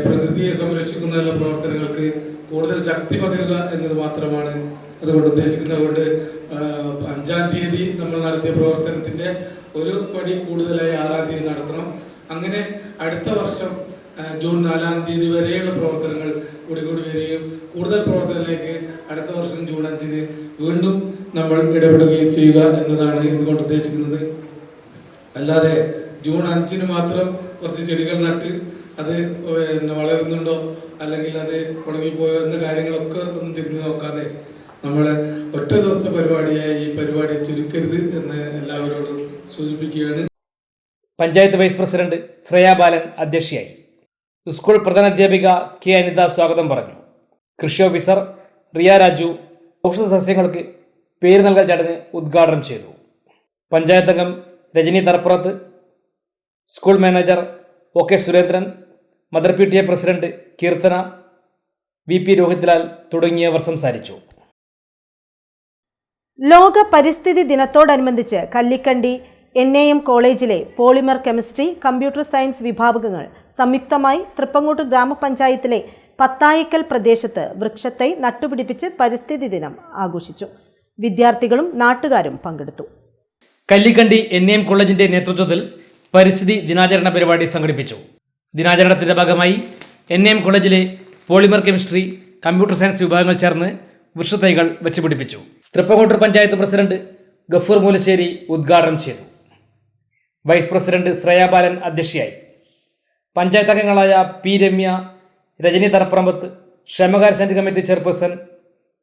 പ്രകൃതിയെ സംരക്ഷിക്കുന്നതിനുള്ള പ്രവർത്തനങ്ങൾക്ക് കൂടുതൽ ശക്തി പകരുക എന്നത് മാത്രമാണ് അതുകൊണ്ട് ഉദ്ദേശിക്കുന്നത്. അതുകൊണ്ട് 5-ാം തീയതി നമ്മൾ നടത്തിയ പ്രവർത്തനത്തിന്റെ ഒരു പടി കൂടുതലായി 6-ാം തീയതി നടത്തണം. അങ്ങനെ അടുത്ത വർഷം ജൂൺ 4-ാം തീയതി വരെയുള്ള പ്രവർത്തനങ്ങൾ കൂടി വരികയും കൂടുതൽ പ്രവർത്തനത്തിലേക്ക് അടുത്ത വർഷം ജൂൺ 5-ന് വീണ്ടും നമ്മൾ ഇടപെടുകയും ചെയ്യുക എന്നതാണ് ഇതുകൊണ്ട് ഉദ്ദേശിക്കുന്നത്. അല്ലാതെ ജൂൺ 5-ന് മാത്രം കുറച്ച് ചെടികൾ നട്ട് അത് വളരുന്നുണ്ടോ അല്ലെങ്കിൽ അത് ഉണങ്ങിപ്പോയോ എന്ന കാര്യങ്ങളൊക്കെ ഒന്നും തിരിഞ്ഞു നോക്കാതെ നമ്മളെ ഒറ്റ ദിവസത്തെ പരിപാടിയായി ഈ പരിപാടി ചുരുക്കരുത് എന്ന് എല്ലാവരോടും സൂചിപ്പിക്കുകയാണ്. പഞ്ചായത്ത് വൈസ് പ്രസിഡന്റ് ശ്രേയ ബാലൻ അധ്യക്ഷയായി. School പ്രധാനാധ്യാപിക K. അനിത സ്വാഗതം പറഞ്ഞു. കൃഷി ഓഫീസർ റിയ രാജു ഔഷധ സസ്യങ്ങൾക്ക് പേര് നൽകൽ ചടങ്ങ് ഉദ്ഘാടനം ചെയ്തു. പഞ്ചായത്ത് അംഗം Rajani Tharappurath, school manager OK. Surendran, mother PTA president Keerthana, VP Rohithlal തുടങ്ങിയവർ സംസാരിച്ചു. ലോക പരിസ്ഥിതി ദിനത്തോടനുബന്ധിച്ച് കല്ലിക്കണ്ടി NAM കോളേജിലെ പോളിമർ കെമിസ്ട്രി, കമ്പ്യൂട്ടർ സയൻസ് വിഭാഗങ്ങൾ സംയുക്തമായി തൃപ്പങ്ങോട്ട് ഗ്രാമപഞ്ചായത്തിലെ പത്തായിക്കൽ പ്രദേശത്ത് വൃക്ഷത്തൈ നട്ടുപിടിപ്പിച്ച് പരിസ്ഥിതി ദിനം ആഘോഷിച്ചു. വിദ്യാർത്ഥികളും നാട്ടുകാരും പങ്കെടുത്തു. കല്ലിക്കണ്ടി NAM കോളേജിന്റെ നേതൃത്വത്തിൽ പരിസ്ഥിതി ദിനാചരണ പരിപാടി സംഘടിപ്പിച്ചു. ദിനാചരണത്തിന്റെ ഭാഗമായി NAM കോളേജിലെ പോളിമർ കെമിസ്ട്രി, കമ്പ്യൂട്ടർ സയൻസ് വിഭാഗങ്ങൾ ചേർന്ന് വൃക്ഷത്തൈകൾ വെച്ചുപിടിപ്പിച്ചു. തൃപ്പങ്ങോട്ടൂർ പഞ്ചായത്ത് പ്രസിഡന്റ് ഗഫൂർ മൂലശ്ശേരി ഉദ്ഘാടനം ചെയ്തു. വൈസ് പ്രസിഡന്റ് ശ്രേയ ബാലൻ അധ്യക്ഷയായി. പഞ്ചായത്ത് അംഗങ്ങളായ പി രമ്യ, രജനി തറപ്പറമ്പത്ത്, ക്ഷേമകാര്യ കമ്മിറ്റി ചെയർപേഴ്സൺ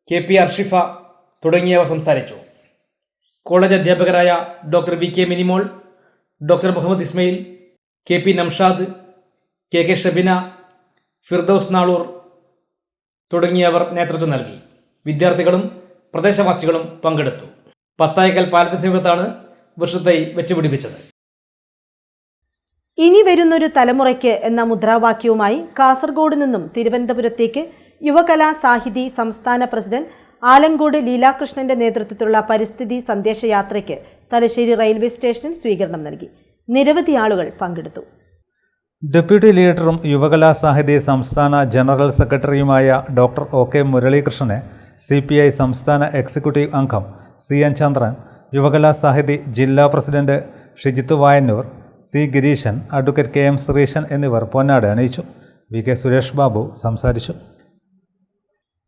KP അർഷിഫ തുടങ്ങിയവർ സംസാരിച്ചു. കോളേജ് അധ്യാപകരായ doctor VK Minimol, doctor Muhammad Ismail, KP Namshad, KK Shabina, Firdous Naloor തുടങ്ങിയവർ നേതൃത്വം നൽകി. വിദ്യാർത്ഥികളും പ്രദേശവാസികളും പങ്കെടുത്തു. പത്തായക്കൽ പാലത്തിന് സമീപത്താണ് വൃക്ഷത്തൈ വെച്ചുപിടിപ്പിച്ചത്. ഇനി വരുന്നൊരു തലമുറയ്ക്ക് എന്ന മുദ്രാവാക്യവുമായി കാസർഗോഡ് നിന്നും തിരുവനന്തപുരത്തേക്ക് യുവകലാ സാഹിതി സംസ്ഥാന പ്രസിഡന്റ് ആലങ്കോട് ലീലാകൃഷ്ണന്റെ നേതൃത്വത്തിലുള്ള പരിസ്ഥിതി സന്ദേശയാത്രയ്ക്ക് തലശ്ശേരി റെയിൽവേ സ്റ്റേഷനിൽ സ്വീകരണം നൽകി. നിരവധി ആളുകൾ പങ്കെടുത്തു. ഡെപ്യൂട്ടി ലീഡറും യുവകലാ സാഹിതി സംസ്ഥാന ജനറൽ സെക്രട്ടറിയുമായ ഡോക്ടർ OK മുരളീകൃഷ്ണനെ CPI സംസ്ഥാന എക്സിക്യൂട്ടീവ് അംഗം CN ചന്ദ്രൻ, യുവകലാ സാഹിതി ജില്ലാ president Shijith Vayannur, C Gireeshan, advocate KM Sreeshan എന്നിവർ പൊന്നാട അണിയിച്ചു. VK സുരേഷ് ബാബു സംസാരിച്ചു.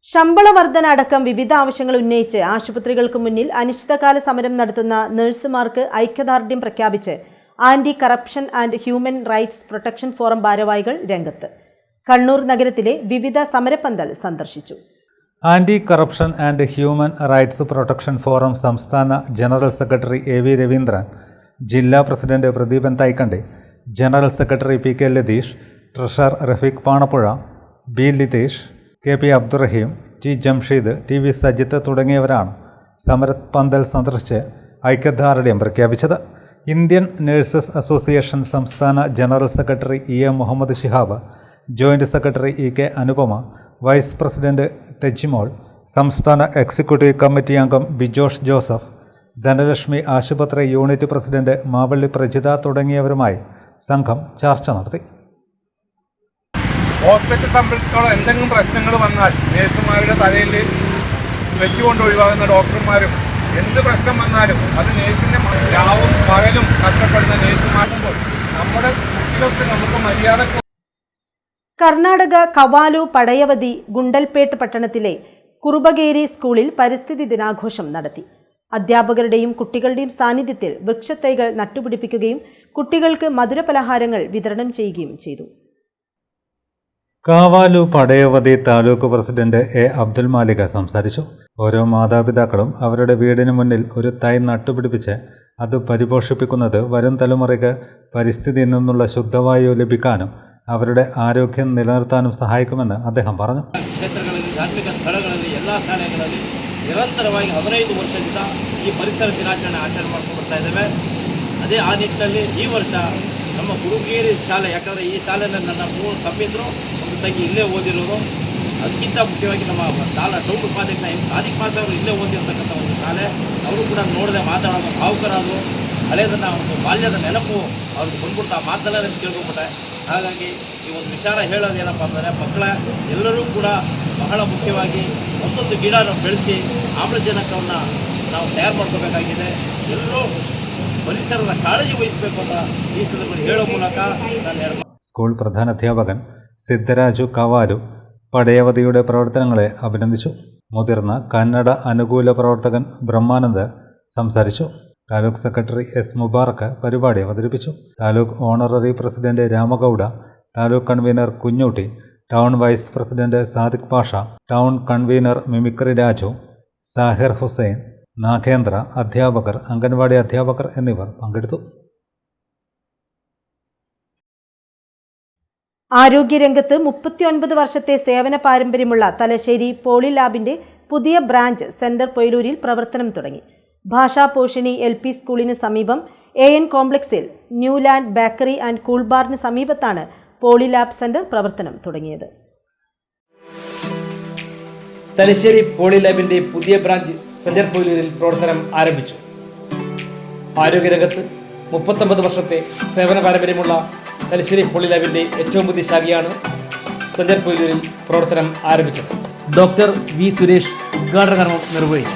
ശമ്പള വർധന അടക്കം വിവിധ ആവശ്യങ്ങൾ ഉന്നയിച്ച് ആശുപത്രികൾക്ക് മുന്നിൽ അനിശ്ചിതകാല സമരം നടത്തുന്ന നഴ്സുമാർക്ക് ഐക്യദാർഢ്യം പ്രഖ്യാപിച്ച് anti corruption and human rights protection forum ഭാരവാഹികൾ രംഗത്ത്. കണ്ണൂർ നഗരത്തിലെ വിവിധ സമരപ്പന്തൽ സന്ദർശിച്ചു. Anti corruption and human rights protection forum സംസ്ഥാന ജനറൽ സെക്രട്ടറി AV രവീന്ദ്രൻ, ജില്ലാ president Pradeepan Thaikandi, general secretary PK Latheesh, treasurer Rafeeq Panappuzha, B Litheesh, KP Abdurahim, T Jamsheed, TV Sajith തുടങ്ങിയവരാണ് സമരപ്പന്തൽ സന്ദർശിച്ച് ഐക്യദാർഢ്യം പ്രഖ്യാപിച്ചത്. ഇന്ത്യൻ നഴ്സസ് അസോസിയേഷൻ സംസ്ഥാന general secretary EA Muhammad Shihab, joint secretary EK Anupama, vice president ടെജിമോൾ, സംസ്ഥാന എക്സിക്യൂട്ടീവ് കമ്മിറ്റി അംഗം ബിജോഷ് ജോസഫ്, ധനലക്ഷ്മി ആശുപത്രി യൂണിറ്റ് പ്രസിഡന്റ് മാവള്ളി പ്രജിത തുടങ്ങിയവരുമായി സംഘം ചർച്ച നടത്തി. ഹോസ്പിറ്റൽ സംബന്ധിച്ചോളം എന്തെങ്കിലും പ്രശ്നങ്ങൾ വന്നാൽ നേഴ്സുമാരുടെ തലയിൽ വെച്ചുകൊണ്ട് ഒഴിവാകുന്ന ഡോക്ടർമാരും എന്ത് പ്രശ്നം വന്നാലും അത് നേഴ്സിൻ്റെ രാവും പകലും കഷ്ടപ്പെടുന്ന നേഴ്സുമാകുമ്പോൾ നമ്മുടെ കുട്ടികൾക്ക് നമുക്ക് മര്യാദ. കർണാടക കവാലു പടയവതി ഗുണ്ടൽപേട്ട് പട്ടണത്തിലെ കുറുബഗേരി സ്കൂളിൽ പരിസ്ഥിതി ദിനാഘോഷം നടത്തി. അധ്യാപകരുടെയും കുട്ടികളുടെയും സാന്നിധ്യത്തിൽ വൃക്ഷത്തൈകൾ നട്ടുപിടിപ്പിക്കുകയും കുട്ടികൾക്ക് മധുരപലഹാരങ്ങൾ വിതരണം ചെയ്യുകയും ചെയ്തു. കാവാലു പടയവതി താലൂക്ക് പ്രസിഡന്റ് A അബ്ദുൽ മാലിക സംസാരിച്ചു. ഓരോ മാതാപിതാക്കളും അവരുടെ വീടിന് മുന്നിൽ ഒരു തൈ നട്ടുപിടിപ്പിച്ച് അത് പരിപോഷിപ്പിക്കുന്നത് വരും തലമുറയ്ക്ക് പരിസ്ഥിതിയിൽ നിന്നുള്ള ശുദ്ധവായു ലഭിക്കാനും അവരുടെ ആരോഗ്യം നിലനിർത്താനും സഹായിക്കുമെന്ന് അദ്ദേഹം പറഞ്ഞു. ಕ್ಷೇತ್ರಗಳಲ್ಲಿ ಧಾರ್ಮಿಕ ಸ್ಥಳಗಳಲ್ಲಿ ಎಲ್ಲ ಶಾಲೆಗಳಲ್ಲಿ ನಿರಂತರವಾಗಿ 15 ವರ್ಷದಿಂದ ಈ ಪರಿಸರ ದಿನಾಚರಣೆ ಆಚರಣೆ ಮಾಡ್ಕೊಂಡು ಬರ್ತಾ ಇದ್ದೇವೆ. ಅದೇ ಆ ನಿಟ್ಟಿನಲ್ಲಿ ಈ ವರ್ಷ ನಮ್ಮ ಕುರುಬಗೇರಿ ಶಾಲೆ, ಯಾಕಂದರೆ ಈ ಶಾಲೆಯಲ್ಲಿ ನನ್ನ 3 ತಮ್ಮಿದ್ರು, ಒಂದು ತಂಗಿ ಇಲ್ಲೇ ಓದಿರೋದು. ಅದಕ್ಕಿಂತ ಮುಖ್ಯವಾಗಿ ನಮ್ಮ ಟೌನ್ ಉಪಾಧ್ಯಕ್ಷ ಸಾದಿಕ್ ಮಾತ್ರ ಅವರು ಇಲ್ಲೇ ಓದಿರ್ತಕ್ಕಂಥ ಒಂದು ಶಾಲೆ. ಅವರು ಕೂಡ ನೋಡದೆ ಮಾತಾಡೋದು ಭಾವುಕರಾದರು. ಹಳೆಯದನ್ನು ಒಂದು ಬಾಲ್ಯದ ನೆನಪು ಅವ್ರಿಗೆ ಬಂದ್ಬಿಟ್ಟು ಆ ಮಾತೆಲ್ಲ ನನಗೆ ತಿಳ್ಕೊಂಬಿಟ್ಟೆ. ಹಾಗಾಗಿ ಈ ಒಂದು ವಿಚಾರ ಹೇಳೋದು ಏನಪ್ಪ ಅಂದರೆ, ಮಕ್ಕಳ ಎಲ್ಲರೂ ಕೂಡ ಬಹಳ ಮುಖ್ಯವಾಗಿ ಒಂದೊಂದು ಗಿಡ ನಾವು ಬೆಳೆಸಿ ಆಮ್ಲಜನಕವನ್ನು ನಾವು ತಯಾರು ಮಾಡ್ಕೋಬೇಕಾಗಿದೆ. ಎಲ್ಲರೂ ಪರಿಸರದ ಕಾಳಜಿ ವಹಿಸಬೇಕು ಅಂತ ಈ ಸಂದರ್ಭದಲ್ಲಿ ಹೇಳೋ ಮೂಲಕ ನಾನು സ്കൂൾ പ്രധാനാധ്യാപകൻ സിദ്ധരാജു കവാലു പടയവതിയുടെ പ്രവർത്തനങ്ങളെ അഭിനന്ദിച്ചു. മുതിർന്ന കന്നഡ അനുകൂല പ്രവർത്തകൻ ബ്രഹ്മാനന്ദ് സംസാരിച്ചു. താലൂക്ക് സെക്രട്ടറി S മുബാറക്ക് പരിപാടി അവതരിപ്പിച്ചു. Taluk honorary president Ramagowda, taluk convener Kunhootty, town vice president Sadiq Pasha, town convener mimicry Raju, Zahir Hussain, Nagendra, അധ്യാപകർ, അംഗൻവാടി അധ്യാപകർ എന്നിവർ പങ്കെടുത്തു. ആരോഗ്യരംഗത്ത് 39 വർഷത്തെ സേവന പാരമ്പര്യമുള്ള തലശ്ശേരി പോളി ലാബിന്റെ പുതിയ ബ്രാഞ്ച് സെന്റർ പൊയിലൂരിൽ പ്രവർത്തനം തുടങ്ങി. ഭാഷാ പോഷിണി LP സ്കൂളിന് സമീപം AN കോംപ്ലക്സിൽ ന്യൂലാൻഡ് ബേക്കറി ആൻഡ് കൂൾ ബാറിന് സമീപത്താണ് പോളി ലാബ് സെന്റർ പ്രവർത്തനം തുടങ്ങിയത്. തലശ്ശേരി പോളി ലാബിന്റെ പുതിയ ബ്രാഞ്ച് സെന്റർ പൊയിലൂരിൽ പ്രവർത്തനം ആരംഭിച്ചു. ആരോഗ്യരംഗത്ത് 39 വർഷത്തെ സേവന പാരമ്പര്യമുള്ള തലശ്ശേരി പോളി ലാബിന്റെ ഏറ്റവും പുതിയ ശാഖയാണ് സെന്റർ പൊയിലൂരിൽ പ്രവർത്തനം ആരംഭിച്ചത്. ഡോക്ടർ V സുരേഷ് ഉദ്ഘാടന കർമ്മം നിർവഹിച്ചു.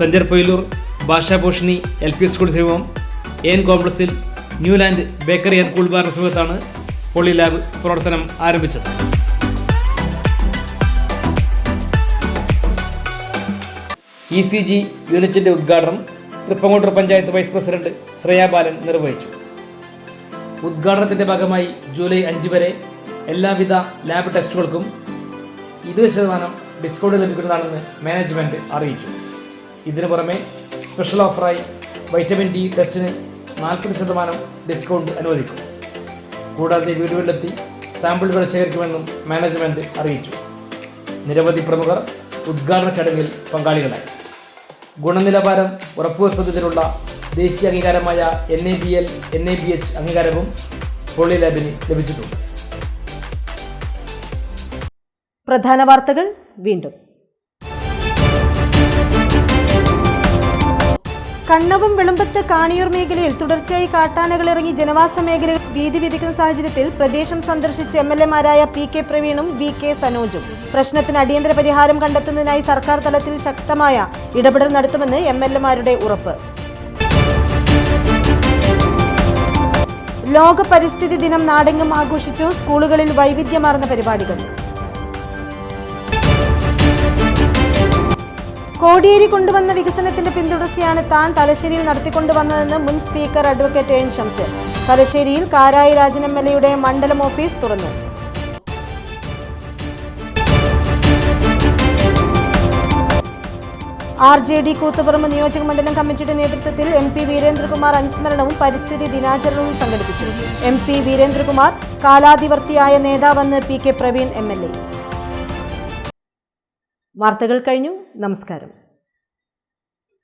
സഞ്ചർ പൊയിലൂർ ഭാഷാഭൂഷണി LP സ്കൂൾ സമീപം AN കോംപ്ലക്സിൽ ന്യൂലാൻഡ് ബേക്കറി ആൻഡ് കൂൾ ബാറിന് സമീപത്താണ് പോളി ലാബ് പ്രവർത്തനം ആരംഭിച്ചത്. ECG യൂണിറ്റിന്റെ ഉദ്ഘാടനം തൃപ്പങ്ങോട്ടൂർ പഞ്ചായത്ത് വൈസ് പ്രസിഡന്റ് ശ്രേയ ബാലൻ നിർവഹിച്ചു. ഉദ്ഘാടനത്തിന്റെ ഭാഗമായി ജൂലൈ 5 വരെ എല്ലാവിധ ലാബ് ടെസ്റ്റുകൾക്കും 20% ഡിസ്കൗണ്ട് ലഭിക്കുന്നതാണെന്ന് മാനേജ്മെന്റ് അറിയിച്ചു. ഇതിനു പുറമെ സ്പെഷ്യൽ ഓഫറായി വൈറ്റമിൻ D ടെസ്റ്റിന് 40% ഡിസ്കൗണ്ട് അനുവദിക്കും. കൂടാതെ വീടുകളിലെത്തി സാമ്പിളുകൾ ശേഖരിക്കുമെന്നും മാനേജ്മെന്റ് അറിയിച്ചു. നിരവധി പ്രമുഖർ ഉദ്ഘാടന ചടങ്ങിൽ പങ്കാളികളായി. ഗുണനിലവാരം ഉറപ്പുവരുത്തുന്നതിനുള്ള ദേശീയ അംഗീകാരമായ NABL NABH അംഗീകാരവും പോളി ലാബിന് ലഭിച്ചിട്ടുണ്ട്. പ്രധാന വാർത്തകൾ വീണ്ടും. കണ്ണവം വെളുമ്പത്ത് കാണിയൂർ മേഖലയിൽ തുടർച്ചയായി കാട്ടാനകൾ ഇറങ്ങി ജനവാസ മേഖലകൾ ഭീതി വിധിക്കുന്ന സാഹചര്യത്തിൽ പ്രദേശം സന്ദർശിച്ച MLA-മാരായ PK പ്രവീണും VK സനോജും പ്രശ്നത്തിന് അടിയന്തര പരിഹാരം കണ്ടെത്തുന്നതിനായി സർക്കാർ തലത്തിൽ ശക്തമായ ഇടപെടൽ നടത്തുമെന്ന് MLA-മാരുടെ ഉറപ്പ്. ലോക പരിസ്ഥിതി ദിനം നാടെങ്ങും ആഘോഷിച്ചു. സ്കൂളുകളിൽ വൈവിധ്യമാർന്ന പരിപാടികൾ. കോടിയേരി കൊണ്ടുവന്ന വികസനത്തിന്റെ പിന്തുടർച്ചയാണ് താൻ തലശ്ശേരിയിൽ നടത്തിക്കൊണ്ടുവന്നതെന്ന് മുൻ സ്പീക്കർ അഡ്വക്കേറ്റ് AN ഷംസീർ. തലശ്ശേരിയിൽ കാരായി രാജൻ MLA-യുടെ മണ്ഡലം ഓഫീസ് തുറന്നു. RJD കൂത്തുപറമ്പ് നിയോജക മണ്ഡലം കമ്മിറ്റിയുടെ നേതൃത്വത്തിൽ MP വീരേന്ദ്രകുമാർ അനുസ്മരണവും പരിസ്ഥിതി ദിനാചരണവും സംഘടിപ്പിച്ചു. MP വീരേന്ദ്രകുമാർ കാലാതിവർത്തിയായ നേതാവെന്ന് PK പ്രവീൺ MLA. വാർത്തകൾ കഴിഞ്ഞു. നമസ്കാരം.